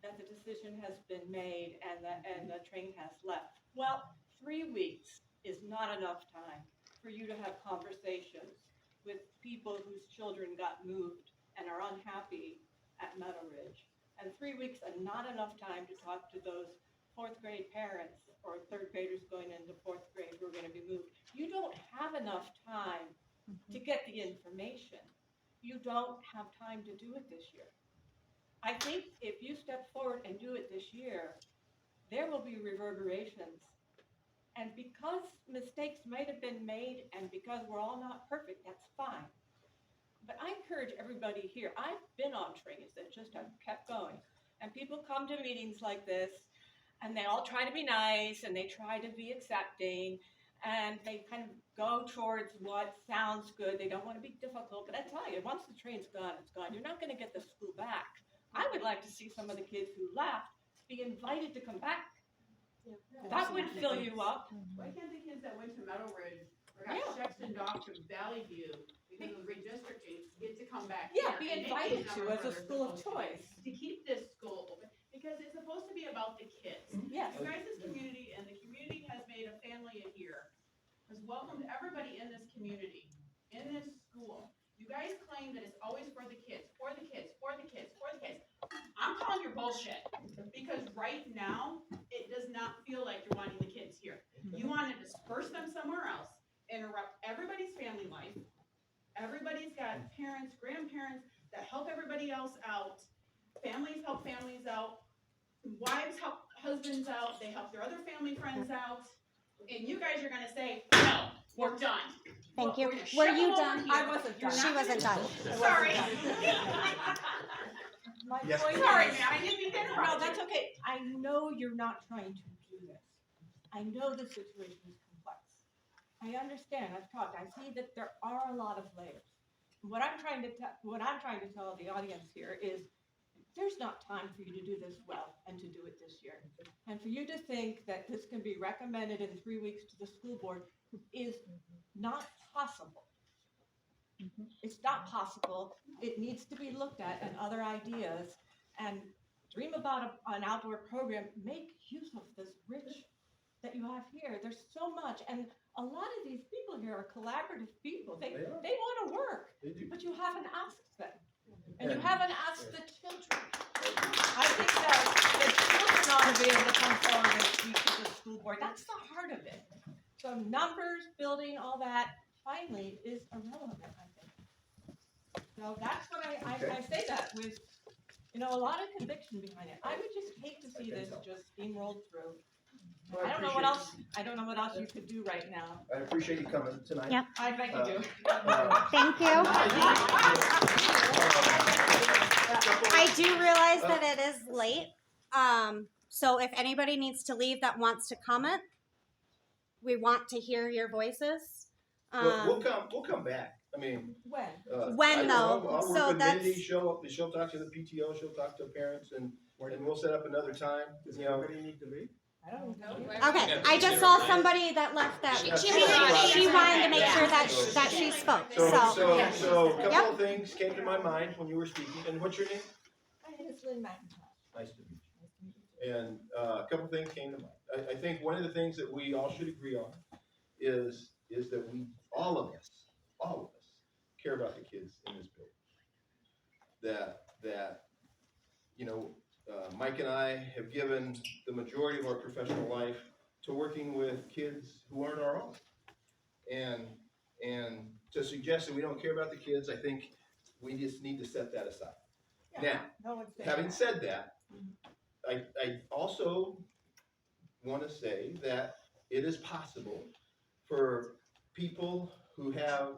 Speaker 12: that the decision has been made and the train has left. Well, 3 weeks is not enough time for you to have conversations with people whose children got moved and are unhappy at Meadow Ridge. And 3 weeks are not enough time to talk to those 4th grade parents or 3rd graders going into 4th grade who are going to be moved. You don't have enough time to get the information. You don't have time to do it this year. I think if you step forward and do it this year, there will be reverberations. And because mistakes might have been made and because we're all not perfect, that's fine. But I encourage everybody here. I've been on trains that just have kept going. And people come to meetings like this, and they all try to be nice, and they try to be accepting, and they kind of go towards what sounds good. They don't want to be difficult. But I tell you, once the train's gone, it's gone. You're not going to get the school back. I would like to see some of the kids who left be invited to come back. That would fill you up.
Speaker 4: Why can't the kids that went to Meadow Ridge or got sectioned off to Valley View because of redistricting get to come back
Speaker 12: Yeah,
Speaker 4: here?
Speaker 12: be
Speaker 4: And make
Speaker 12: invited
Speaker 4: these
Speaker 12: to
Speaker 4: numbers
Speaker 12: as a
Speaker 4: where they're
Speaker 12: school of
Speaker 4: supposed to be.
Speaker 12: choice.
Speaker 4: To keep this school open, because it's supposed to be about the kids.
Speaker 12: Yes.
Speaker 4: You guys' community, and the community has made a family here, has welcomed everybody in this community, in this school. You guys claim that it's always for the kids, for the kids, for the kids, for the kids. I'm calling your bullshit, because right now, it does not feel like you're wanting the kids here. You want to disperse them somewhere else, interrupt everybody's family life. Everybody's got parents, grandparents that help everybody else out. Families help families out. Wives help husbands out. They help their other family friends out. And you guys are gonna say, no, we're done.
Speaker 5: Thank you.
Speaker 4: We're gonna
Speaker 5: Were
Speaker 4: ship
Speaker 5: you
Speaker 4: them over
Speaker 5: done?
Speaker 4: here.
Speaker 12: I wasn't
Speaker 4: You're
Speaker 12: done.
Speaker 4: not
Speaker 5: She
Speaker 4: gonna-
Speaker 5: wasn't done.
Speaker 4: Sorry.
Speaker 12: My
Speaker 1: Yes.
Speaker 12: point
Speaker 4: Sorry,
Speaker 12: is-
Speaker 4: man, I didn't mean to interrupt
Speaker 12: No,
Speaker 4: you.
Speaker 12: that's okay. I know you're not trying to do this. I know the situation is complex. I understand. I've talked. I see that there are a lot of layers. What I'm trying to tell the audience here is there's not time for you to do this well and to do it this year. And for you to think that this can be recommended in 3 weeks to the school board is not possible. It's not possible. It needs to be looked at and other ideas, and dream about an outdoor program. Make use of this rich that you have here. There's so much, and a lot of these people here are collaborative people. They want to work,
Speaker 1: They do.
Speaker 12: but you haven't asked them, and you haven't asked the children. I think that the children ought to be able to come forward and speak to the school board. That's the heart of it. So numbers, building, all that, finally, is irrelevant, I think. So that's what I say that with, a lot of conviction behind it. I would just hate to see this just steamrolled through.
Speaker 1: Well,
Speaker 12: I don't know what else you could do right now.
Speaker 1: I appreciate you coming tonight.
Speaker 5: Yep.
Speaker 12: I'd like to do.
Speaker 5: Thank you. I do realize that it is late. So if anybody needs to leave that wants to comment, we want to hear your voices.
Speaker 1: We'll come back. I mean.
Speaker 12: When?
Speaker 5: When,
Speaker 1: I
Speaker 5: though?
Speaker 1: I'll
Speaker 5: So
Speaker 1: work with
Speaker 5: that's-
Speaker 1: Mindy, she'll talk to the PTO, she'll talk to parents, and we'll set up another time,
Speaker 8: Does everybody need to leave?
Speaker 12: I don't know.
Speaker 5: Okay, I just saw somebody that left that. She wanted to make sure that she spoke,
Speaker 1: So
Speaker 5: so.
Speaker 1: a couple of things came to my mind when you were speaking, and what's your name?
Speaker 12: My name is Lynn McIntosh.
Speaker 1: Nice to meet you. And a couple of things came to mind. I think one of the things that we all should agree on is that all of us, care about the kids in this building. That Mike and I have given the majority of our professional life to working with kids who aren't our own. And to suggest that we don't care about the kids, I think we just need to set that aside.
Speaker 12: Yeah, no one's saying
Speaker 1: Having
Speaker 12: that.
Speaker 1: said that, I also want to say that it is possible for people who have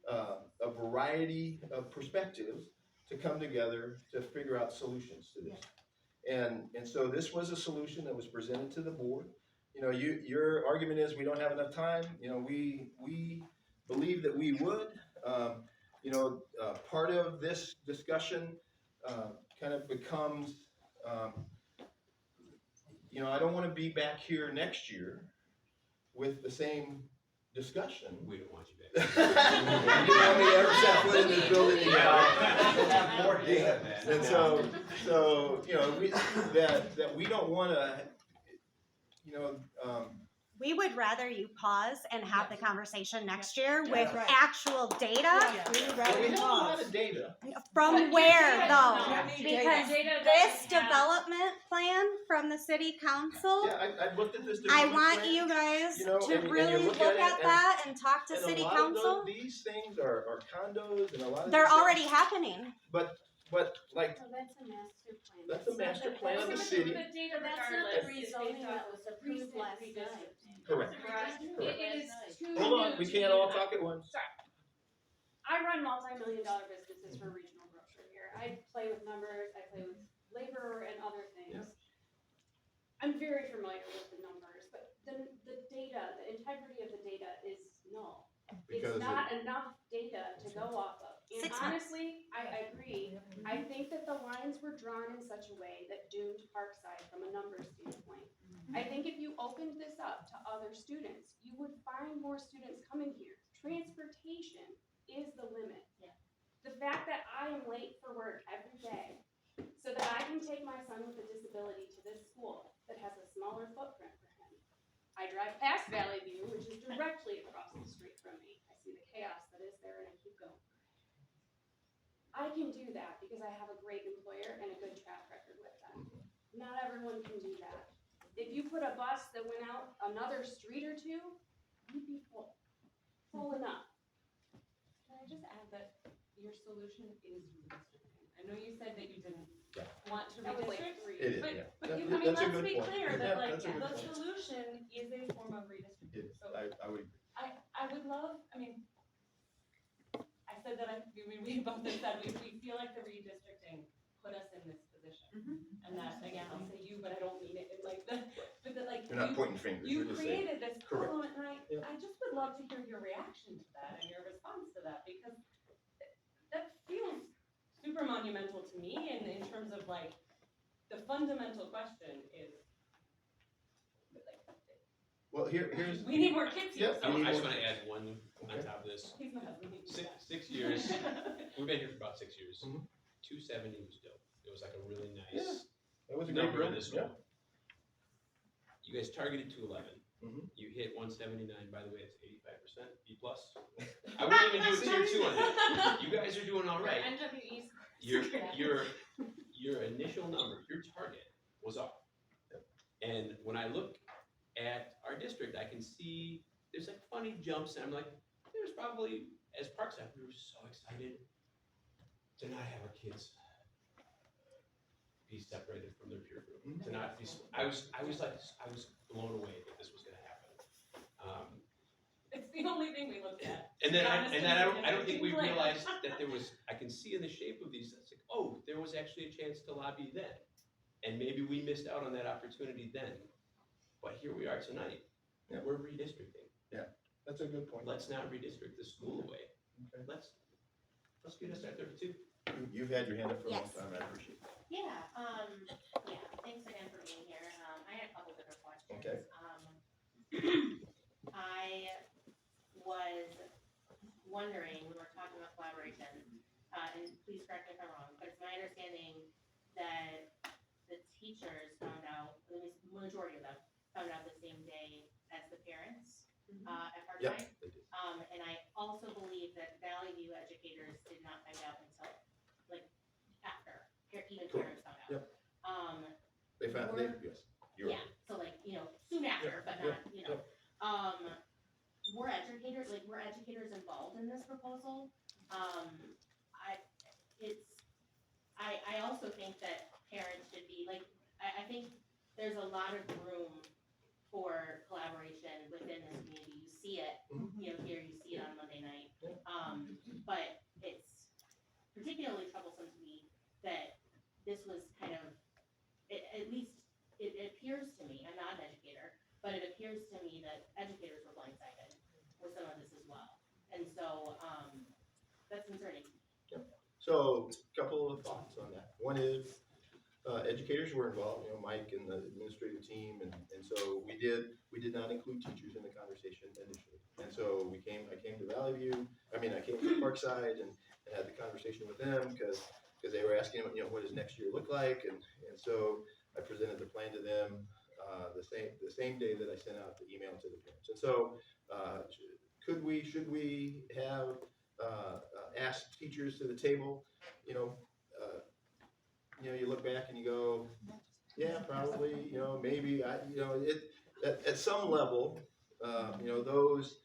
Speaker 1: a variety of perspectives to come together to figure out solutions to this. And so this was a solution that was presented to the board. Your argument is we don't have enough time. We believe that we would. Part of this discussion kind of becomes, I don't want to be back here next year with the same discussion.
Speaker 8: We don't want you back.
Speaker 1: You don't want me to ever set foot in this building again.
Speaker 8: We'll have more data.
Speaker 1: And so that we don't want to,
Speaker 5: We would rather you pause and have the conversation next year with
Speaker 12: right.
Speaker 5: actual data.
Speaker 12: We would
Speaker 1: we
Speaker 12: rather
Speaker 1: have a lot
Speaker 12: pause.
Speaker 1: of data.
Speaker 5: From where though?
Speaker 12: We need
Speaker 5: Because
Speaker 12: data.
Speaker 5: this development plan from the city council,
Speaker 1: Yeah, I looked at this.
Speaker 5: I
Speaker 1: development
Speaker 5: want
Speaker 1: plan,
Speaker 5: you guys
Speaker 1: you know,
Speaker 5: to
Speaker 1: and you
Speaker 5: really
Speaker 1: look
Speaker 5: look
Speaker 1: at
Speaker 5: at
Speaker 1: it
Speaker 5: that and talk to
Speaker 1: and
Speaker 5: city
Speaker 1: a lot
Speaker 5: council.
Speaker 1: of these things are condos and a lot of
Speaker 5: They're
Speaker 1: these things-
Speaker 5: already happening.
Speaker 1: But like,
Speaker 3: So that's a master plan.
Speaker 1: that's a master plan of the
Speaker 3: That's
Speaker 1: city.
Speaker 3: But data
Speaker 6: That's not
Speaker 3: regardless
Speaker 6: the
Speaker 3: is
Speaker 6: rezoning
Speaker 3: based
Speaker 6: that
Speaker 3: off
Speaker 6: was
Speaker 3: of
Speaker 6: approved
Speaker 3: recent
Speaker 6: last
Speaker 3: redistricting.
Speaker 1: Correct.
Speaker 3: It is too
Speaker 1: Hold on,
Speaker 3: new
Speaker 1: we
Speaker 3: to
Speaker 1: can't
Speaker 3: do
Speaker 1: all
Speaker 3: that.
Speaker 1: talk at once.
Speaker 3: I run multi-million-dollar businesses for a regional grocer here. I play with numbers, I play with labor and other things. I'm very familiar with the numbers, but the data, the integrity of the data is null.
Speaker 1: Because
Speaker 3: It's not enough data to go off of. And
Speaker 5: 6 months.
Speaker 3: honestly, I agree. I think that the lines were drawn in such a way that doomed Parkside from a numbers standpoint. I think if you opened this up to other students, you would find more students coming here. Transportation is the limit. The fact that I am late for work every day so that I can take my son with a disability to this school that has a smaller footprint for him. I drive past Valley View, which is directly across the street from me. I see the chaos that is there and I keep going. I can do that because I have a great employer and a good track record with them. Not everyone can do that. If you put a bus that went out another street or two, you'd be full enough.
Speaker 2: Can I just add that your solution is redistricting? I know you said that you didn't want to
Speaker 3: That was like
Speaker 2: redistrict,
Speaker 3: 3.
Speaker 1: It is,
Speaker 2: but,
Speaker 1: yeah.
Speaker 2: but
Speaker 1: That-
Speaker 2: you, I mean,
Speaker 1: that's a
Speaker 2: let's
Speaker 1: good
Speaker 2: be
Speaker 1: point.
Speaker 2: clear
Speaker 1: Yeah,
Speaker 2: that like,
Speaker 1: that's a good
Speaker 2: the
Speaker 1: point.
Speaker 2: solution is a form of redistricting. So
Speaker 1: I would.
Speaker 2: I would love, I said that we both have said, we feel like the redistricting put us in this position. And that, again, I'll say you, but I don't mean it in like the, but that like,
Speaker 1: You're not pointing fingers.
Speaker 2: you
Speaker 1: You're just saying.
Speaker 2: created this
Speaker 1: Correct.
Speaker 2: problem, and
Speaker 1: Yeah.
Speaker 2: I just would love to hear your reaction to that and your response to that, because that feels super monumental to me, and in terms of like, the fundamental question is,
Speaker 1: Well, here's.
Speaker 2: we need more kids here.
Speaker 1: Yep.
Speaker 8: I just wanna add one on top of this.
Speaker 2: He's my husband, he can do that.
Speaker 8: 6 years, we've been here for about 6 years.
Speaker 1: Mhm.
Speaker 8: 270 was dope. It was like a really
Speaker 1: Yeah.
Speaker 8: nice
Speaker 1: That was a great
Speaker 8: number in
Speaker 1: building,
Speaker 8: this
Speaker 1: yeah.
Speaker 8: school. You guys targeted 211.
Speaker 1: Mhm.
Speaker 8: You hit 179, by the way, it's 85%, B plus. I wouldn't even do a tier 2 on that. You guys are doing all right.
Speaker 3: NWE
Speaker 8: Your initial number, your target was off. And when I look at our district, I can see there's like funny jumps, and I'm like, there's probably, as Parkside, we were so excited to not have our kids be separated from their peer group, to not be, I was blown away that this was gonna happen.
Speaker 2: It's the only thing we looked at.
Speaker 8: And then
Speaker 2: Honestly,
Speaker 8: I don't think we
Speaker 2: it's like-
Speaker 8: realized that there was, I can see in the shape of these, it's like, oh, there was actually a chance to lobby then. And maybe we missed out on that opportunity then, but here we are tonight.
Speaker 1: Yeah.
Speaker 8: We're redistricting.
Speaker 1: That's a good point.
Speaker 8: Let's not redistrict the school away.
Speaker 1: Okay.
Speaker 8: Let's get us at 32.
Speaker 1: You've had your hand up for a long
Speaker 5: Yes.
Speaker 1: time, I appreciate it.
Speaker 11: Yeah, thanks again for being here. I had a couple different questions.
Speaker 1: Okay.
Speaker 11: I was wondering, we were talking about collaboration, and please correct me if I'm wrong, but it's my understanding that the teachers found out, at least the majority of them, found out the same day as the parents, at
Speaker 1: Yeah,
Speaker 11: Parkside.
Speaker 1: they did.
Speaker 11: And I also believe that Valley View educators did not find out until, like, after, even
Speaker 1: Cool.
Speaker 11: parents found out.
Speaker 1: Yep. They
Speaker 11: Were-
Speaker 1: yes, you're
Speaker 11: Yeah, so like, soon after, but not, were educators involved in this proposal? I also think that parents should be, like, I think there's a lot of room for collaboration within this community. You see it, here, you see it on Monday night. But it's particularly troublesome to me that this was kind of, at least, it appears to me, I'm not an educator, but it appears to me that educators were blindsided with some of this as well. And so, that's concerning.
Speaker 1: So, a couple of thoughts on that. One is, educators were involved, Mike and the administrative team, and so we did not include teachers in the conversation initially. And so I came to Valley View, I came to Parkside and had the conversation with them, because they were asking, what does next year look like? And so I presented the plan to them, the same day that I sent out the email to the parents. And so, should we have, asked teachers to the table? You look back and you go, yeah, probably, maybe, at some level, those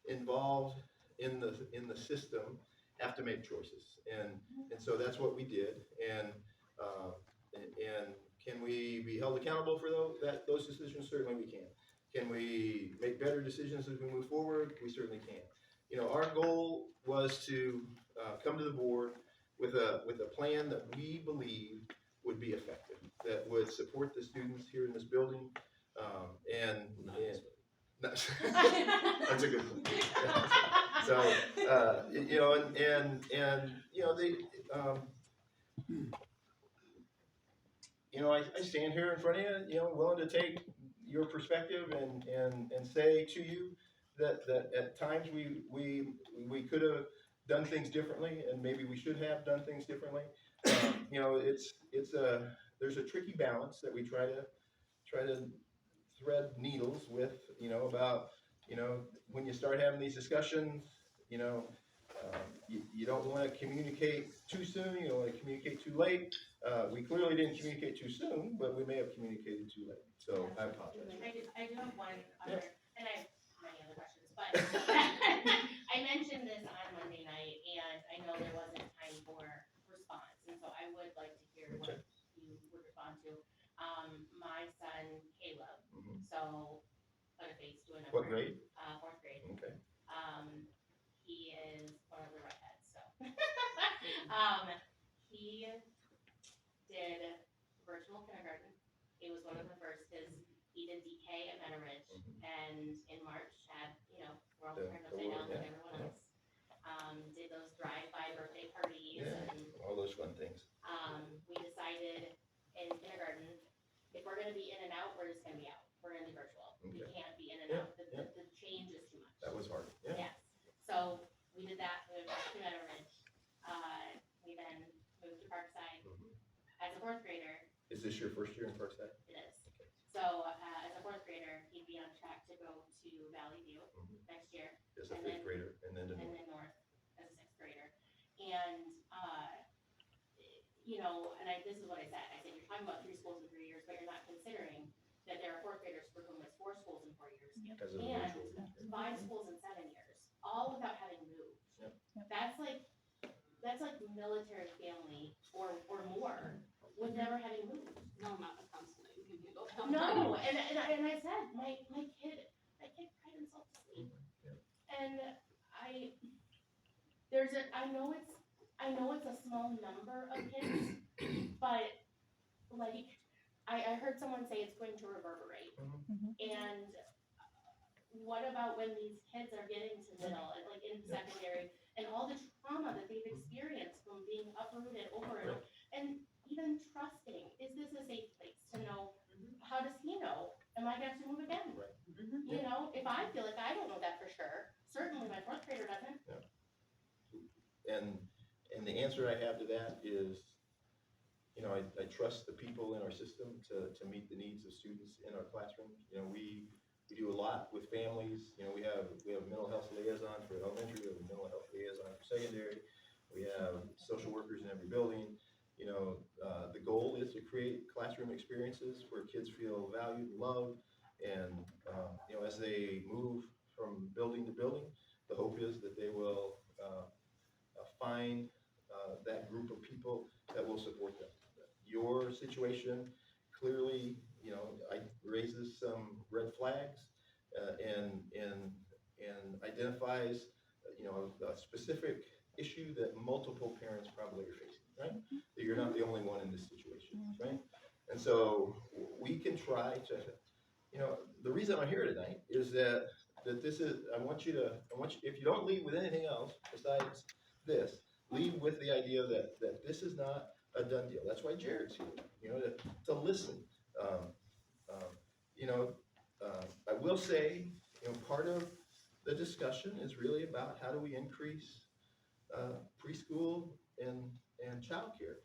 Speaker 1: involved in the system have to make choices. And so that's what we did. And can we be held accountable for those decisions? Certainly we can. Can we make better decisions as we move forward? We certainly can. Our goal was to come to the board with a plan that we believe would be effective, that would support the students here in this building, that's a good one. So, I stand here in front of you, willing to take your perspective and say to you that at times we could have done things differently, and maybe we should have done things differently. There's a tricky balance that we try to thread needles with, about, when you start having these discussions, you don't want to communicate too soon, you don't want to communicate too late. We clearly didn't communicate too soon, but we may have communicated too late, so I apologize.
Speaker 11: I do have one other, and I have many other questions, but I mentioned this on Monday night, and I know there wasn't time for response, and so I would like to hear what you would respond to. My son Caleb, so Butterface doing a
Speaker 1: What grade?
Speaker 11: 4th grade.
Speaker 1: Okay.
Speaker 11: He is one of the redheads, so he did virtual kindergarten. He was one of the first, because he did DK at Meadow Ridge, and in March had, world turned upside down like everyone else. did those drive-by birthday parties
Speaker 1: Yeah,
Speaker 11: and,
Speaker 1: all those fun things.
Speaker 11: we decided in kindergarten, if we're gonna be in and out, we're just gonna be out. We're gonna be virtual. We
Speaker 1: Okay.
Speaker 11: can't be in and
Speaker 1: Yeah,
Speaker 11: out. The change is too much.
Speaker 1: That was hard, yeah.
Speaker 11: Yes, so we did that, we went back to Meadow Ridge. We then moved to Parkside.
Speaker 1: Mhm.
Speaker 11: As a fourth grader,
Speaker 1: Is this your first year in Parkside?
Speaker 11: it is. So, as a fourth grader, he'd be on track to go to Valley View
Speaker 1: Mhm.
Speaker 11: next year,
Speaker 1: As a
Speaker 11: And
Speaker 1: fifth
Speaker 11: then-
Speaker 1: grader, and then to
Speaker 11: and
Speaker 1: North.
Speaker 11: then North as a sixth grader. And, this is what I said, you're talking about 3 schools in 3 years, but you're not considering that there are fourth graders for whom it's 4 schools in 4 years.
Speaker 1: As a
Speaker 11: And
Speaker 1: virtual.
Speaker 11: 5 schools in 7 years, all without having moved.
Speaker 1: Yep.
Speaker 11: That's like military family or more with never having moved.
Speaker 2: No amount of counseling can handle.
Speaker 11: No, and I said, my kid cried himself to sleep. And I know it's a small number of kids, but like, I heard someone say it's going to reverberate. And what about when these kids are getting to middle and like in secondary and all the trauma that they've experienced from being uprooted over and over, and even trusting, is this a safe place to know? How does he know? Am I going to have to move again?
Speaker 1: Right.
Speaker 11: You know, if I feel like I don't know that for sure, certainly my fourth grader doesn't.
Speaker 1: And the answer I have to that is, I trust the people in our system to meet the needs of students in our classrooms. We do a lot with families. We have a mental health liaison for elementary, we have a mental health liaison for secondary. We have social workers in every building. The goal is to create classroom experiences where kids feel valued and loved. And, as they move from building to building, the hope is that they will find that group of people that will support them. Your situation clearly, raises some red flags and identifies, a specific issue that multiple parents probably are facing, right? That you're not the only one in this situation, right? And so we can try to, the reason I'm here tonight is that this is, I want you, if you don't leave with anything else besides this, leave with the idea that this is not a done deal. That's why Jared's here, to listen. I will say, part of the discussion is really about how do we increase preschool and childcare.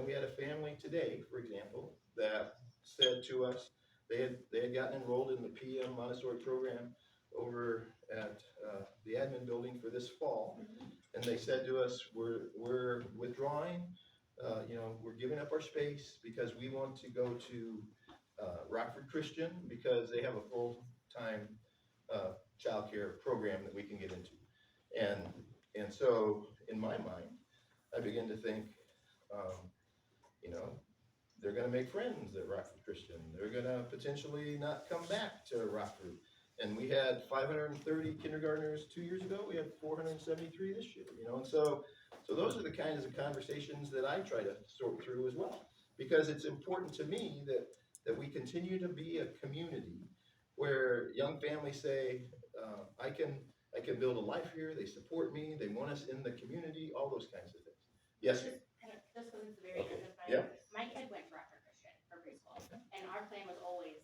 Speaker 1: We had a family today, for example, that said to us, they had gotten enrolled in the PM Montessori program over at the admin building for this fall, and they said to us, we're withdrawing, we're giving up our space because we want to go to Rockford Christian because they have a full-time childcare program that we can get into. And so in my mind, I begin to think, they're gonna make friends at Rockford Christian. They're gonna potentially not come back to Rockford. And we had 530 kindergartners 2 years ago. We had 473 this year, and so those are the kinds of conversations that I try to sort through as well. Because it's important to me that we continue to be a community where young families say, I can build a life here, they support me, they want us in the community, all those kinds of things. Yes, sir?
Speaker 11: Just because it's the very end of my kid went to Rockford Christian for preschool, and our plan was always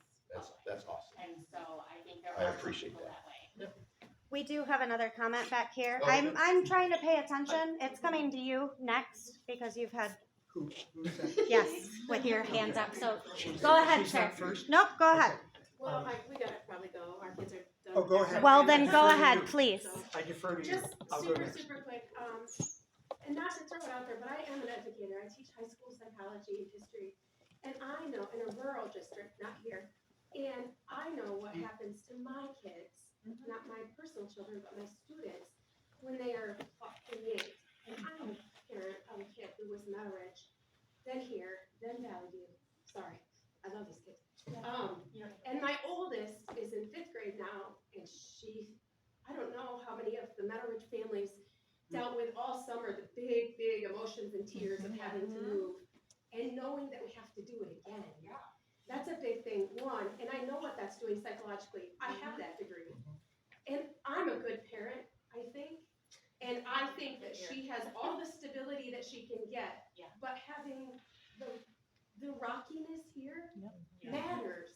Speaker 1: That's awesome.
Speaker 11: and so I think there
Speaker 1: I
Speaker 11: are some
Speaker 1: appreciate
Speaker 11: people
Speaker 1: that.
Speaker 11: that way.
Speaker 5: We do have another comment back here.
Speaker 1: Okay.
Speaker 5: I'm trying to pay attention. It's coming to you next because you've had,
Speaker 13: Who's that?
Speaker 5: yes, with your hands up. So go ahead,
Speaker 13: She's
Speaker 5: sir.
Speaker 13: not first?
Speaker 5: Nope, go ahead.
Speaker 14: Well, we gotta probably go, our kids are done.
Speaker 13: Oh, go ahead.
Speaker 5: Well, then go
Speaker 13: Defer to
Speaker 5: ahead,
Speaker 13: you.
Speaker 5: please.
Speaker 13: I defer to you.
Speaker 14: Just
Speaker 13: I'll go
Speaker 14: super,
Speaker 13: next.
Speaker 14: super quick, and not to throw it out there, but I am an educator, I teach high school psychology and history. And I know, in a rural district, not here, and I know what happens to my kids, not my personal children, but my students, when they are yanked. And I'm a parent of a kid who was Meadow Ridge, then here, then Valley View, sorry, I love these kids. And my oldest is in 5th grade now, and I don't know how many of the Meadow Ridge families dealt with all summer the big, big emotions and tears of having to move and knowing that we have to do it again. That's a big thing, one, and I know what that's doing psychologically. I have that degree. And I'm a good parent, I think. And I think that she has all the stability that she can get.
Speaker 11: Yeah.
Speaker 14: But having the rockiness here matters.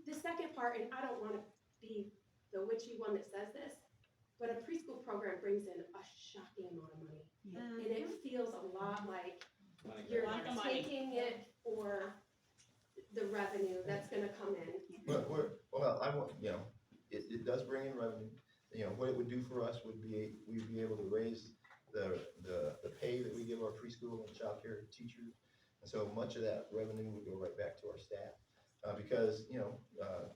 Speaker 14: The second part, and I don't wanna be the witchy one that says this, but a preschool program brings in a shocking amount of money. And it feels a lot like you're taking it for the revenue that's gonna come in.
Speaker 1: Well, I want, it does bring in revenue. What it would do for us would be, we'd be able to raise the pay that we give our preschool and childcare teachers. And so much of that revenue would go right back to our staff. Because,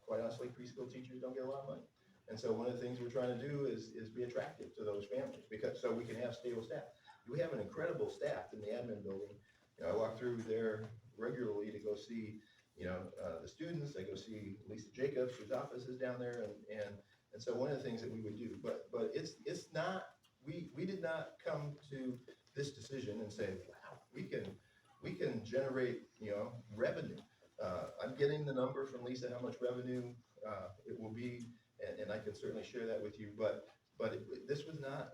Speaker 1: quite honestly, preschool teachers don't get a lot of money. And so one of the things we're trying to do is be attractive to those families, so we can have stable staff. We have an incredible staff in the admin building. I walk through there regularly to go see, the students. I go see Lisa Jacobs, whose office is down there, and so one of the things that we would do, but it's not, we did not come to this decision and say, wow, we can generate, revenue. I'm getting the number from Lisa, how much revenue it will be, and I can certainly share that with you, but this was not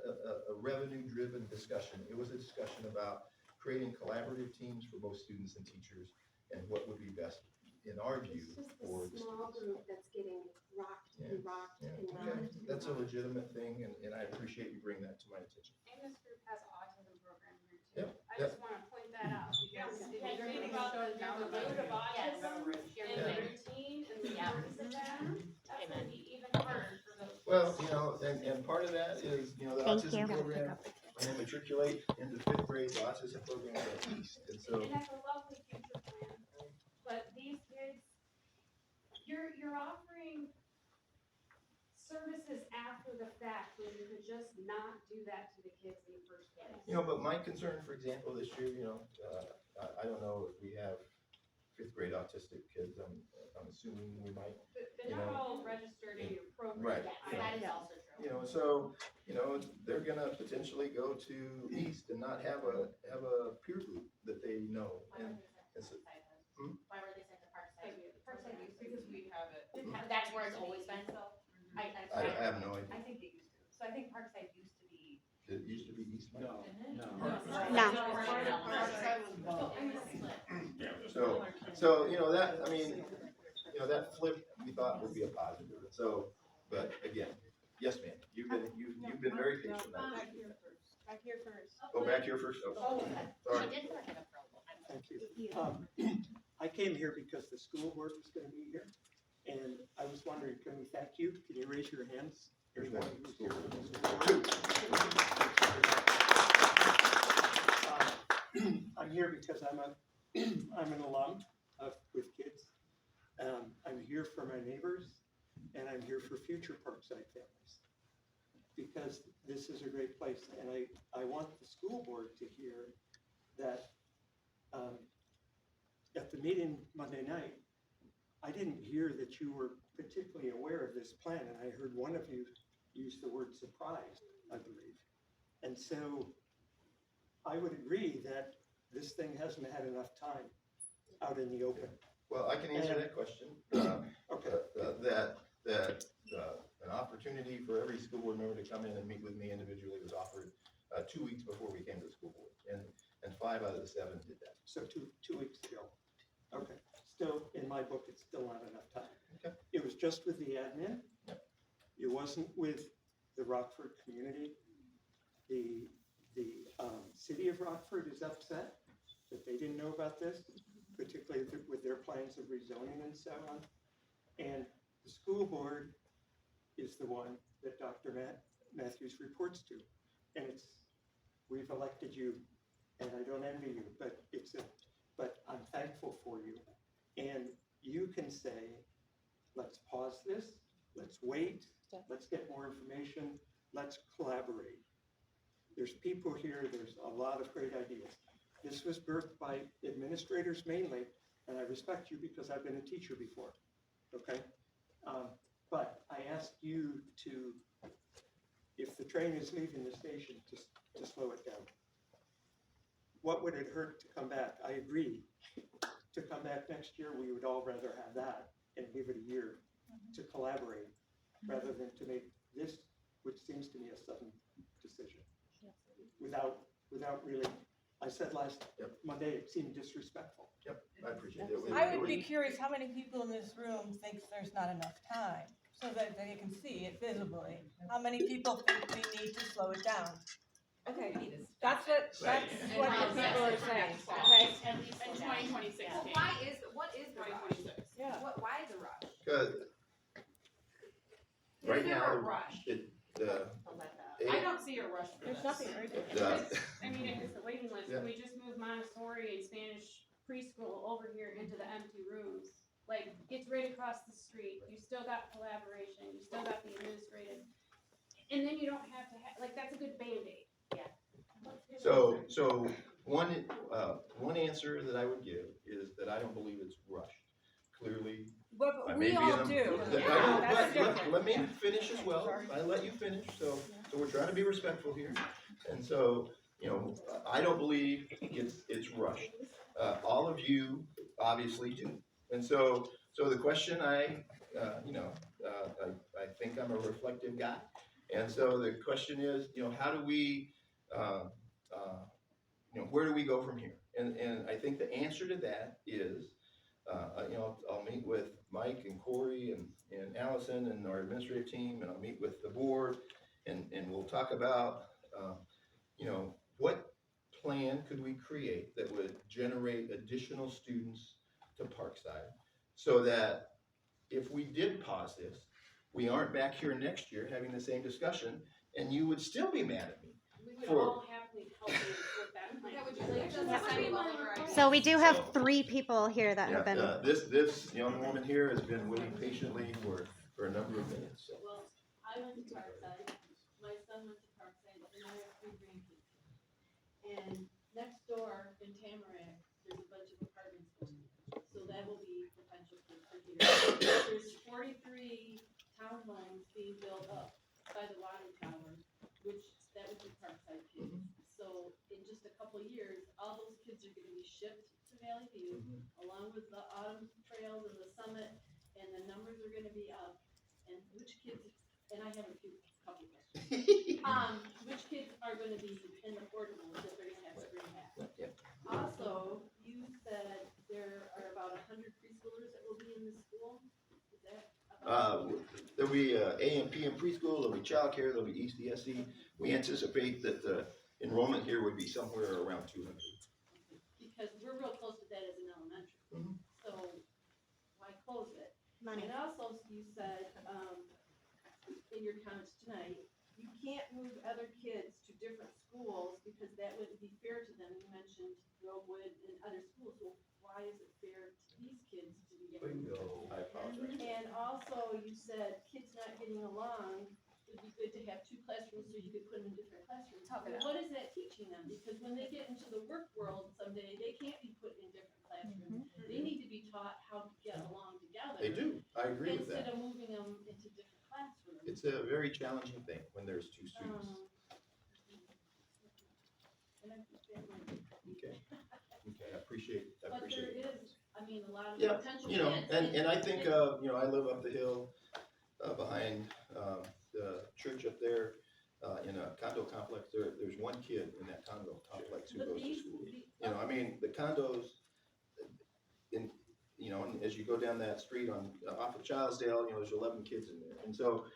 Speaker 1: a revenue-driven discussion. It was a discussion about creating collaborative teams for both students and teachers, and what would be best, in our view,
Speaker 14: It's just
Speaker 1: for
Speaker 14: a
Speaker 1: the
Speaker 14: small
Speaker 1: students.
Speaker 14: group that's getting rocked and rocked
Speaker 1: Yeah,
Speaker 14: and
Speaker 1: okay.
Speaker 14: rocked.
Speaker 1: That's a legitimate thing, and I appreciate you bringing that to my attention.
Speaker 3: And this group has an autism program here too.
Speaker 1: Yep,
Speaker 3: I just wanna point that out, because if
Speaker 14: Yeah.
Speaker 3: you think about the root of autism and
Speaker 14: Yeah.
Speaker 3: the routine and the importance of that, that's gonna be even harder for those.
Speaker 1: Well, and part of that is, the autism program, when they matriculate into 5th grade, the autism program at East, and so.
Speaker 3: And that's a lovely future plan, but these kids, you're offering services after the fact, when you could just not do that to the kids in the first place.
Speaker 1: But my concern, for example, this year, I don't know if we have 5th grade autistic kids. I'm assuming we might.
Speaker 3: But they're not all registered in your program.
Speaker 1: Right.
Speaker 11: Yes, that is also true.
Speaker 1: So, they're gonna potentially go to East and not have a peer group that they know.
Speaker 11: Why were
Speaker 1: And
Speaker 11: they sent to Parkside? Why were they sent to Parkside?
Speaker 9: Parkside used to, because we have it.
Speaker 11: That's where it's always been, so.
Speaker 1: I have no idea.
Speaker 9: I think they used to, so I think Parkside used to be.
Speaker 1: It used to be East. Mike. So, that flip, we thought would be a positive. So, but again, yes, ma'am, you've been very patient.
Speaker 12: Back here first. Back here first.
Speaker 1: Go back here first. Oh, sorry.
Speaker 11: I did put it up for a little.
Speaker 15: Thank you. I came here because the school board was gonna be here, and I was wondering, can we thank you? Can you raise your hands? Everyone who's here for the school board. I'm here because I'm an alum with kids. I'm here for my neighbors, and I'm here for future Parkside families. Because this is a great place, and I want the school board to hear that at the meeting Monday night, I didn't hear that you were particularly aware of this plan, and I heard one of you use the word surprised, I believe. And so I would agree that this thing hasn't had enough time out in the open.
Speaker 1: Well, I can answer that question.
Speaker 15: Okay.
Speaker 1: That an opportunity for every school board member to come in and meet with me individually was offered 2 weeks before we came to the school board, and 5 out of the 7 did that.
Speaker 15: So two weeks ago. Okay. Still, in my book, it's still not enough time.
Speaker 1: Okay.
Speaker 15: It was just with the admin.
Speaker 1: Yep.
Speaker 15: It wasn't with the Rockford community. The city of Rockford is upset that they didn't know about this, particularly with their plans of rezoning and so on. And the school board is the one that Dr. Matthews reports to. And we've elected you, and I don't envy you, but I'm thankful for you. And you can say, let's pause this, let's wait, let's get more information, let's collaborate. There's people here, there's a lot of great ideas. This was birthed by administrators mainly, and I respect you because I've been a teacher before, okay? But I ask you to, if the train is leaving the station, to slow it down. What would it hurt to come back? I agree. To come back next year, we would all rather have that and give it a year to collaborate rather than to make this, which seems to me a sudden decision. Without really, I said last Monday, it seemed disrespectful.
Speaker 1: Yep, I appreciate it.
Speaker 12: I would be curious how many people in this room thinks there's not enough time, so that they can see it visibly. How many people think we need to slow it down?
Speaker 9: Okay,
Speaker 12: That's what the people are saying, okay?
Speaker 4: At least in 2026.
Speaker 9: Well, what is the rush?
Speaker 4: 2026.
Speaker 12: Yeah.
Speaker 9: Why is a rush?
Speaker 1: Because right
Speaker 9: Is there
Speaker 1: now,
Speaker 9: a rush?
Speaker 4: I don't see a rush for
Speaker 12: There's
Speaker 4: this.
Speaker 12: nothing urgent.
Speaker 3: I mean, it's the waiting list,
Speaker 1: Yeah.
Speaker 3: can we just move Montessori and Spanish preschool over here into the empty rooms? Like, it's right across the street, you still got collaboration, you still got the administrative, and then you don't have to have, like, that's a good Band-Aid.
Speaker 1: So one answer that I would give is that I don't believe it's rushed. Clearly, I
Speaker 12: But
Speaker 1: may
Speaker 12: we
Speaker 1: be
Speaker 12: all
Speaker 1: in a-
Speaker 12: do.
Speaker 1: Let- let me finish as well. I let you finish, so we're trying to be respectful here. And so, I don't believe it's rushed. All of you obviously do. And so the question I think I'm a reflective guy. And so the question is, how do we, where do we go from here? And I think the answer to that is, I'll meet with Mike and Corey and Allison and our administrative team, and I'll meet with the board, and we'll talk about, what plan could we create that would generate additional students to Parkside, so that if we did pause this, we aren't back here next year having the same discussion, and you would still be mad at me.
Speaker 3: We would all happily help you with that plan.
Speaker 9: Yeah, would you like to send me over our
Speaker 5: So we do have 3 people here that have been.
Speaker 1: This young woman here has been waiting patiently for a number of minutes, so.
Speaker 16: Well, I went to Parkside, my son went to Parkside, and I have 3 grandkids. And next door in Tamarack, there's a bunch of apartments going in, so that will be potential for here. There's 43 townhomes being built up by the water tower, which that would be Parkside kids. So in just a couple of years, all those kids are gonna be shipped to Valley View, along with the autumn trails and the summit, and the numbers are gonna be up. And which kids, and I have couple questions. Which kids are gonna be in the portables that they're gonna have spring back? Also, you said there are about 100 preschoolers that will be in this school, is that about?
Speaker 1: There'll be AM, PM preschool, there'll be childcare, there'll be ECSE. We anticipate that the enrollment here would be somewhere around 200.
Speaker 16: Because we're real close to that as an elementary, so why close it?
Speaker 5: Money.
Speaker 16: And also, you said, in your comments tonight, you can't move other kids to different schools because that wouldn't be fair to them. You mentioned Rosewood and other schools, so why is it fair to these kids to be getting?
Speaker 1: I apologize.
Speaker 16: And also, you said kids not getting along, it'd be good to have 2 classrooms so you could put them in different classrooms.
Speaker 9: Talk it
Speaker 16: Well,
Speaker 9: out.
Speaker 16: what is that teaching them? Because when they get into the work world someday, they can't be put in different classrooms. They need to be taught how to get along together.
Speaker 1: They do, I agree with
Speaker 16: Instead
Speaker 1: that.
Speaker 16: of moving them into different classrooms.
Speaker 1: It's a very challenging thing when there's 2 students.
Speaker 16: And I think that might-
Speaker 1: Okay, I appreciate
Speaker 16: But there
Speaker 1: it.
Speaker 16: is, I mean, a lot of
Speaker 1: Yeah,
Speaker 16: potential
Speaker 1: you know,
Speaker 16: kids.
Speaker 1: and I think, I live up the hill, behind, the church up there, in a condo complex. There's 1 kid in that condo complex who
Speaker 16: But
Speaker 1: goes to
Speaker 16: these-
Speaker 1: school.
Speaker 16: the-
Speaker 1: I mean, the condos, and as you go down that street off of Childsdale, there's 11 kids in there. And so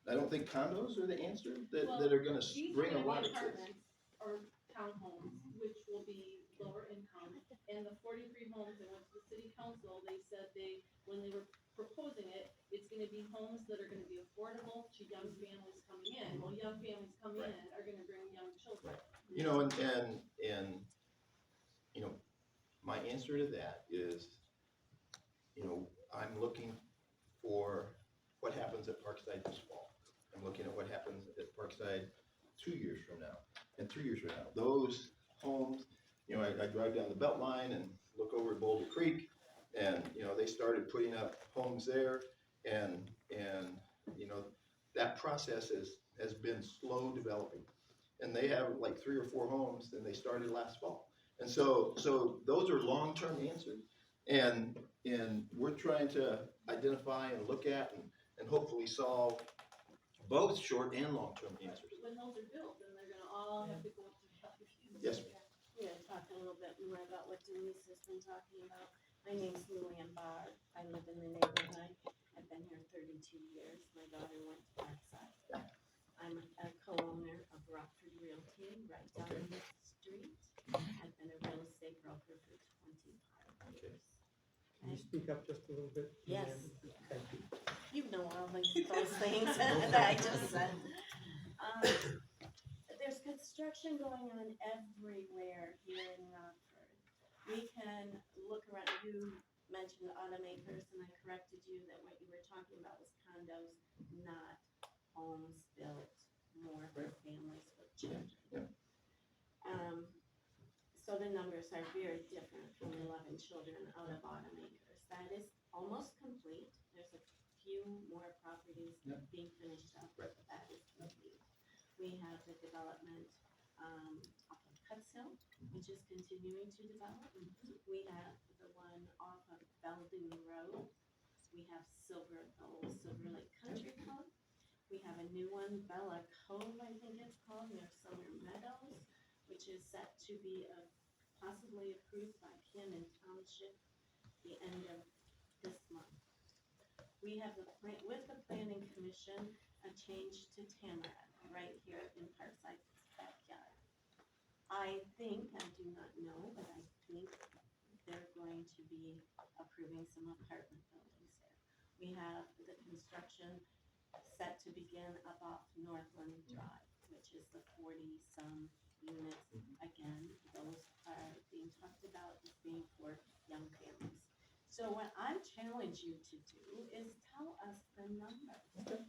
Speaker 1: I don't think condos are the answer that are gonna
Speaker 16: These
Speaker 1: bring a
Speaker 16: are
Speaker 1: lot
Speaker 16: the
Speaker 1: of kids.
Speaker 16: apartments or townhomes, which will be lower income. And the 43 homes that went to the city council, they said when they were proposing it, it's gonna be homes that are gonna be affordable to young families coming in. Well, young families coming in are gonna bring young children.
Speaker 1: And my answer to that is, I'm looking for what happens at Parkside this fall. I'm looking at what happens at Parkside 2 years from now and 3 years from now. Those homes, I drive down the Beltline and look over at Boulder Creek, and, they started putting up homes there, and that process has been slow developing. And they have like 3 or 4 homes, and they started last fall. And so those are long-term answers, and we're trying to identify and look at and hopefully solve both short and long-term answers.
Speaker 16: When those are built, then they're all have to go up to Valley View.
Speaker 17: Yes,
Speaker 11: We're gonna talk a little bit more about what Denise has been talking about. My name's Luann Barr. I live in the neighborhood. I've been here 32 years. My daughter went to Parkside. I'm a co-owner of Rockford Realty right down
Speaker 17: Okay.
Speaker 11: the street. I've been a real estate broker for 25 years.
Speaker 15: Can you speak up just a little bit?
Speaker 11: Yes.
Speaker 15: Thank you.
Speaker 11: You know all those things that I just said. There's construction going on everywhere here in Rockford. We can look around, you mentioned automakers, and I corrected you that what you were talking about was condos, not homes built more for families with children. So the numbers are very different from 11 children out of automakers. That is almost complete. There's a few more properties being finished up, but that is complete. We have the development off of Cuts Hill, which is continuing to develop. We have the one off of Belden Road. We have Silver Lake Country Club. We have a new one, Bella Cove, I think it's called, near Summer Meadows, which is set to be possibly approved by Cannon Township the end of this month. We have with the Planning Commission, a change to Tamarack right here in Parkside's backyard. I do not know, but I think they're going to be approving some apartment buildings there. We have the construction set to begin up off Northland Drive, which is the 40-some units. Again, those are being talked about as being for young families. So what I challenge you to do is tell us the numbers.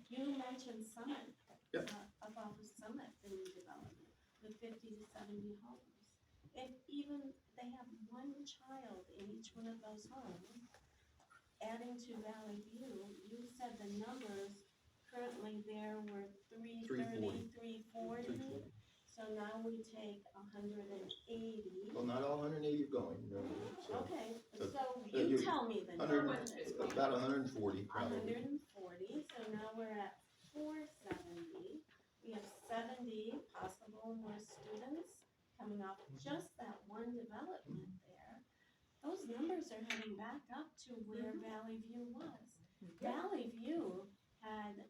Speaker 11: You mentioned Summit, up off of Summit, the new development, with 50 to 70 homes. If even they have one child in each one of those homes, adding to Valley View, you said the numbers currently there were 330, 340. So now we take 180.
Speaker 17: well, not all 180 are going, you know. So,
Speaker 11: Okay,
Speaker 17: so-
Speaker 11: so
Speaker 17: so
Speaker 11: you
Speaker 17: you-
Speaker 11: tell me the
Speaker 17: 100
Speaker 11: numbers.
Speaker 17: about 140 probably.
Speaker 11: 140, so now we're at 470. We have 70 possible more students coming off just that one development there. Those numbers are heading back up to where Valley View was. Valley View had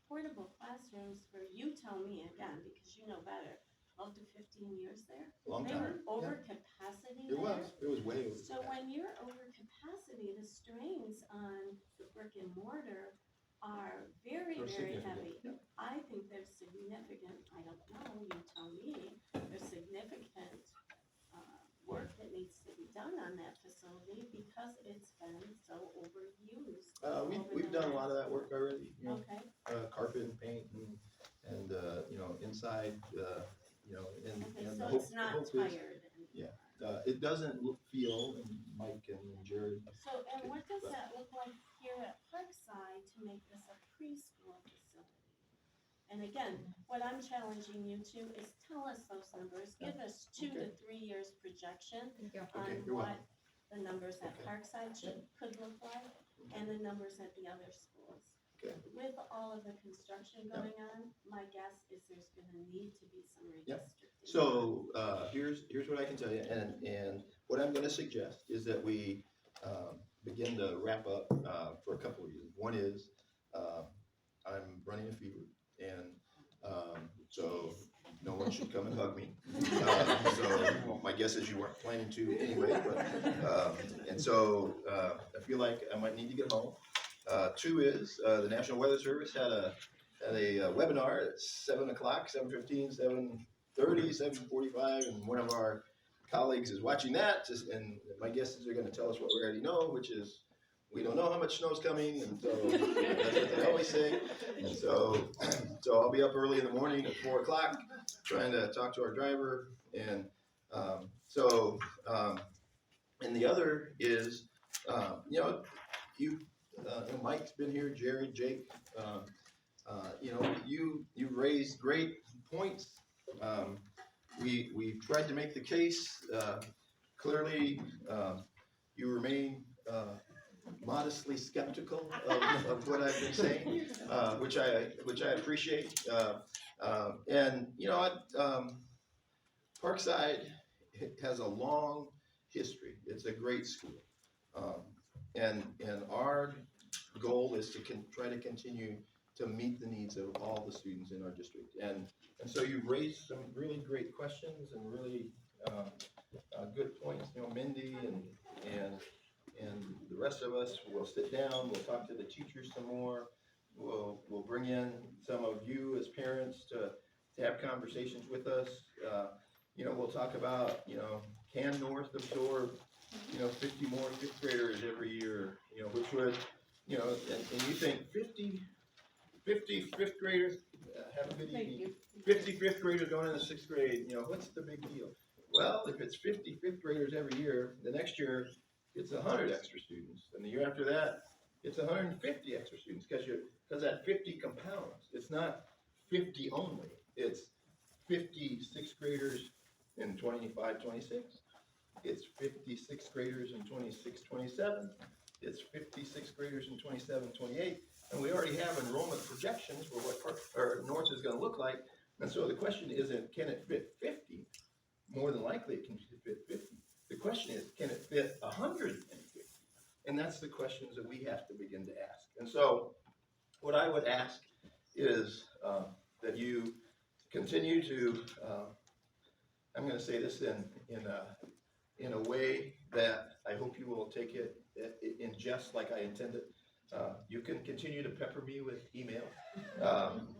Speaker 11: portable classrooms for, you tell me again, because you know better, 12 to 15 years there.
Speaker 17: Long
Speaker 11: They
Speaker 17: time.
Speaker 11: were over capacity
Speaker 17: It
Speaker 11: there.
Speaker 17: was way over.
Speaker 11: So when you're over capacity, the strains on the brick and mortar are very,
Speaker 17: They're
Speaker 11: very
Speaker 17: significant,
Speaker 11: heavy. I think there's significant, I don't know, you tell me, there's significant work that needs to be done on that facility because it's been so overused.
Speaker 17: We've done a lot of that work already, you know,
Speaker 11: Okay,
Speaker 17: carpet and paint and you know, inside, you know, and
Speaker 11: okay,
Speaker 17: the
Speaker 11: so
Speaker 17: hope,
Speaker 11: it's not
Speaker 17: hope is,
Speaker 11: tired.
Speaker 17: it doesn't feel, and Mike and Jared.
Speaker 11: So, and what does that look like here at Parkside to make this a preschool facility? And again, what I'm challenging you to is tell us those numbers, give us 2 to 3 years projection on
Speaker 17: Okay, you're
Speaker 11: what
Speaker 17: welcome.
Speaker 11: the numbers at Parkside could look like, and the numbers at the other schools.
Speaker 17: Okay.
Speaker 11: With all of the construction going on, my guess is there's gonna need to be some redistricting.
Speaker 17: So here's what I can tell you, and what I'm going to suggest is that we begin to wrap up for a couple of reasons. One is I'm running a fever, and so no one should come and hug me. So my guess is you weren't planning to anyway, but and so I feel like I might need to get home. Two is the National Weather Service had a webinar at 7 o'clock, 7:15, 7:30, 7:45, and one of our colleagues is watching that, and my guess is they're going to tell us what we already know, which is we don't know how much snow's coming, and so that's what they always say. And so I'll be up early in the morning at 4 o'clock trying to talk to our driver, and and the other is, you know, Mike's been here, Jared, Jake, you know, you raised great points. We tried to make the case. Clearly, you remain modestly skeptical of what I've been saying, which I appreciate. And you know, Parkside has a long history. It's a great school. And our goal is to try to continue to meet the needs of all the students in our district. And so you've raised some really great questions and really good points. You know, Mindy and the rest of us will sit down, we'll talk to the teachers some more. We'll bring in some of you as parents to have conversations with us. You know, we'll talk about, you know, can North absorb, you know, 50 more fifth graders every year, you know, which would, you know, and you think 50 fifth graders, have a good evening. 50 fifth graders going into sixth grade, you know, what's the big deal? Well, if it's 50 fifth graders every year, the next year it's 100 extra students, and the year after that it's 150 extra students, because that 50 compounds. It's not 50 only. It's 50 sixth graders in 25, 26. It's 50 sixth graders in 26, 27. It's 50 sixth graders in 27, 28. And we already have enrollment projections for what North is going to look like. And so the question isn't, can it fit 50? More than likely it can fit 50. The question is, can it fit 150? And that's the questions that we have to begin to ask. And so what I would ask is that you continue to, I'm going to say this in a way that I hope you will take it in jest like I intended. You can continue to pepper me with email,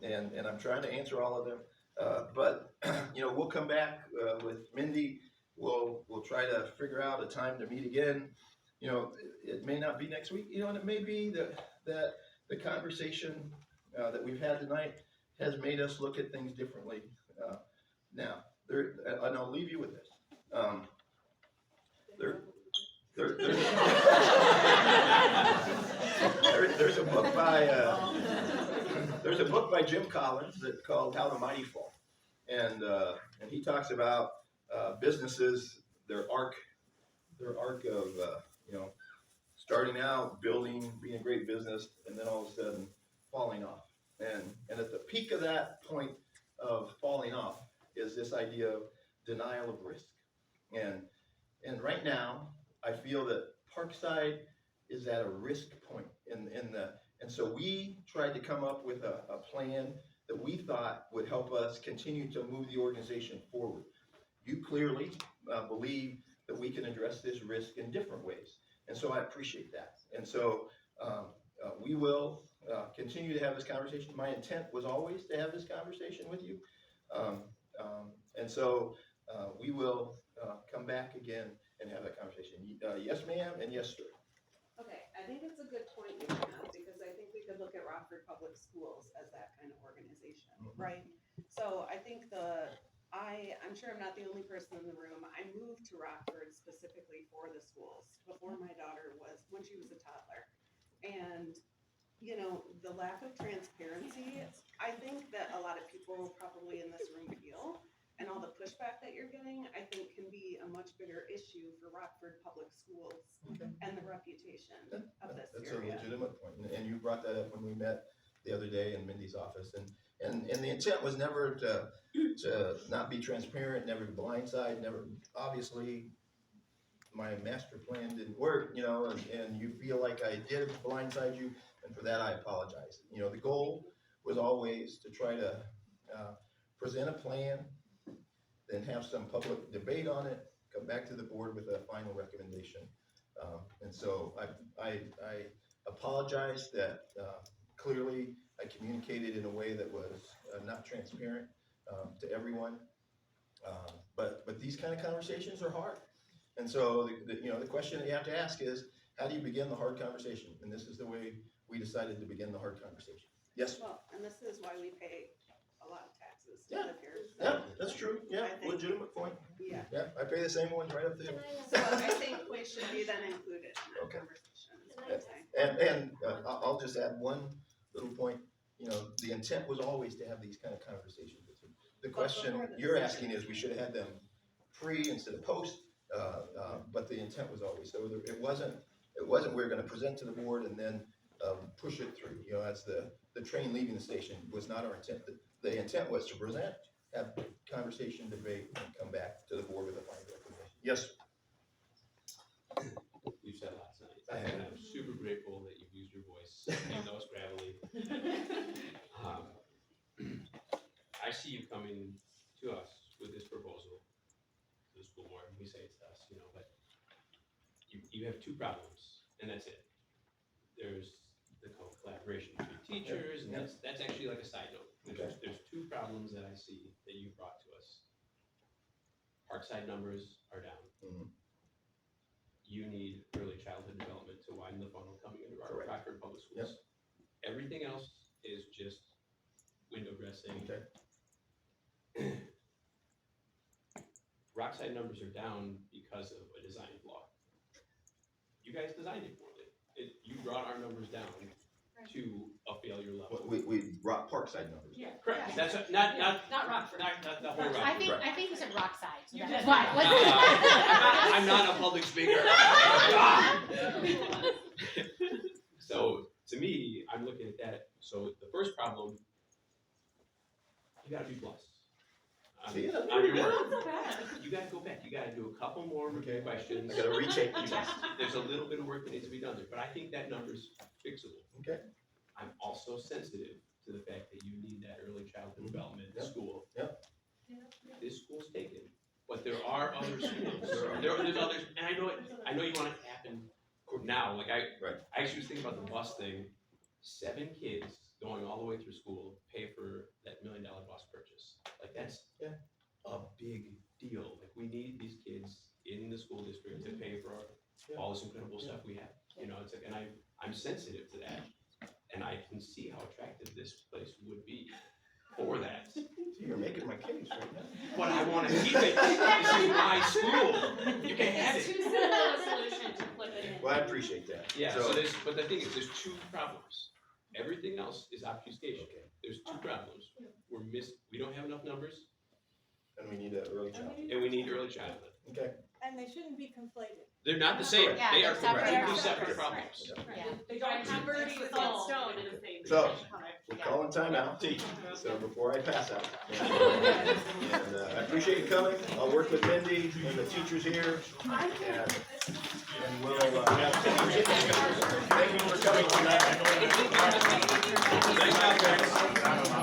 Speaker 17: and I'm trying to answer all of them. But you know, we'll come back with Mindy. We'll try to figure out a time to meet again. You know, it may not be next week. You know, and it may be that the conversation that we've had tonight has made us look at things differently. Now, and I'll leave you with this. There's a book by Jim Collins that's called How the Mighty Fall, and he talks about businesses, their arc of you know, starting out, building, being a great business, and then all of a sudden falling off. And at the peak of that point of falling off is this idea of denial of risk. And right now, I feel that Parkside is at a risk point and so we tried to come up with a plan that we thought would help us continue to move the organization forward. You clearly believe that we can address this risk in different ways. And so I appreciate that. And so we will continue to have this conversation. My intent was always to have this conversation with you. And so we will come back again and have that conversation. Yes, ma'am, and yes, sir.
Speaker 18: Okay, I think it's a good point you have, because I think we could look at Rockford Public Schools as that kind of organization, right? So I think I'm sure I'm not the only person in the room. I moved to Rockford specifically for the schools before my daughter when she was a toddler. And, you know, the lack of transparency, I think that a lot of people probably in this room feel, and all the pushback that you're getting, I think can be a much bigger issue for Rockford Public Schools and the reputation of this
Speaker 17: That's
Speaker 18: area.
Speaker 17: a legitimate point, and you brought that up when we met the other day in Mindy's office, and the intent was never to not be transparent, never to blindside, never. Obviously, my master plan didn't work, you know, and you feel like I did blindside you, and for that I apologize. You know, the goal was always to try to present a plan, then have some public debate on it, come back to the board with a final recommendation. And so I apologize that clearly I communicated in a way that was not transparent to everyone. But these kind of conversations are hard. And so the question that you have to ask is, how do you begin the hard conversation? And this is the way we decided to begin the hard conversation. Yes?
Speaker 18: Well, and this is why we pay a lot of taxes to live here. So
Speaker 17: Yeah, that's true. Yeah, legitimate point.
Speaker 18: Yeah.
Speaker 17: Yeah, I pay the same ones right up there.
Speaker 18: So I think we should be then included in that conversation, is what I'm saying.
Speaker 17: And I'll just add one little point. You know, the intent was always to have these kind of conversations with you. The question you're asking is, we should have had them pre instead of post, but the intent was always, so it wasn't we're going to present to the board and then push it through. You know, that's the train leaving the station was not our intent. The intent was to present have conversation, debate, and come back to the board with a final recommendation. Yes, sir.
Speaker 8: You've said a lot tonight.
Speaker 17: I have.
Speaker 8: And I'm super grateful that you've used your voice, even though it's gravelly. I see you coming to us with this proposal, to the school board, and we say it's us, you know, but you have two problems, and that's it. There's the collaboration between teachers, and that's actually like a side note. There's two problems that I see that you brought to us. Parkside numbers are down.
Speaker 17: Mhm.
Speaker 8: You need early childhood development to widen the funnel coming into our
Speaker 17: Correct.
Speaker 8: Rockford Public Schools. Everything else is just window dressing.
Speaker 17: Okay.
Speaker 8: Rockside numbers are down because of a design flaw. You guys designed it poorly. You brought our numbers down to a failure level.
Speaker 17: We brought Parkside numbers.
Speaker 8: Yeah, correct. That's not
Speaker 6: Rockford.
Speaker 8: Not the whole Rockford.
Speaker 11: I think you said Rockside.
Speaker 6: You
Speaker 11: That's
Speaker 6: did.
Speaker 11: why.
Speaker 8: I'm not a public speaker. So to me, I'm looking at that. So the first problem, you gotta be blessed.
Speaker 17: See, that's
Speaker 8: On your
Speaker 17: pretty
Speaker 8: work.
Speaker 17: good.
Speaker 8: You gotta go back. You gotta do a couple more review questions.
Speaker 17: I gotta retake the test.
Speaker 8: There's a little bit of work that needs to be done there, but I think that number's fixable.
Speaker 17: Okay.
Speaker 8: I'm also sensitive to the fact that you need that early childhood development in school.
Speaker 17: Yep.
Speaker 8: This school's taken, but there are other schools. There's others, and I know you want it to happen now. Like I actually was thinking about the bus thing. 7 kids going all the way through school pay for that $1 million bus purchase. Like that's a big deal. Like we need these kids in the school district to pay for all this incredible stuff we have. You know, it's like, and I'm sensitive to that, and I can see how attractive this place would be for that.
Speaker 17: You're making my case right now.
Speaker 8: But I want to keep it. This is my school. You can have
Speaker 2: It's
Speaker 8: it.
Speaker 2: too simple a solution to flip it in.
Speaker 17: Well, I appreciate that.
Speaker 8: Yeah. So but the thing is, there's 2 problems. Everything else is obfuscation.
Speaker 17: Okay.
Speaker 8: There's 2 problems. We don't have enough numbers,
Speaker 17: And we need an early childhood.
Speaker 8: and we need early childhood.
Speaker 17: Okay.
Speaker 12: And they shouldn't be conflated.
Speaker 8: They're not the same.
Speaker 11: Yeah,
Speaker 8: They
Speaker 11: they're
Speaker 8: are
Speaker 11: separate
Speaker 8: completely
Speaker 11: problems.
Speaker 8: separate
Speaker 11: Right.
Speaker 8: problems.
Speaker 11: Yeah.
Speaker 2: They don't have to be stone in the same.
Speaker 17: So, we're calling timeout. So before I pass out. And I appreciate you coming. I'll work with Mindy and the teachers here. And we'll have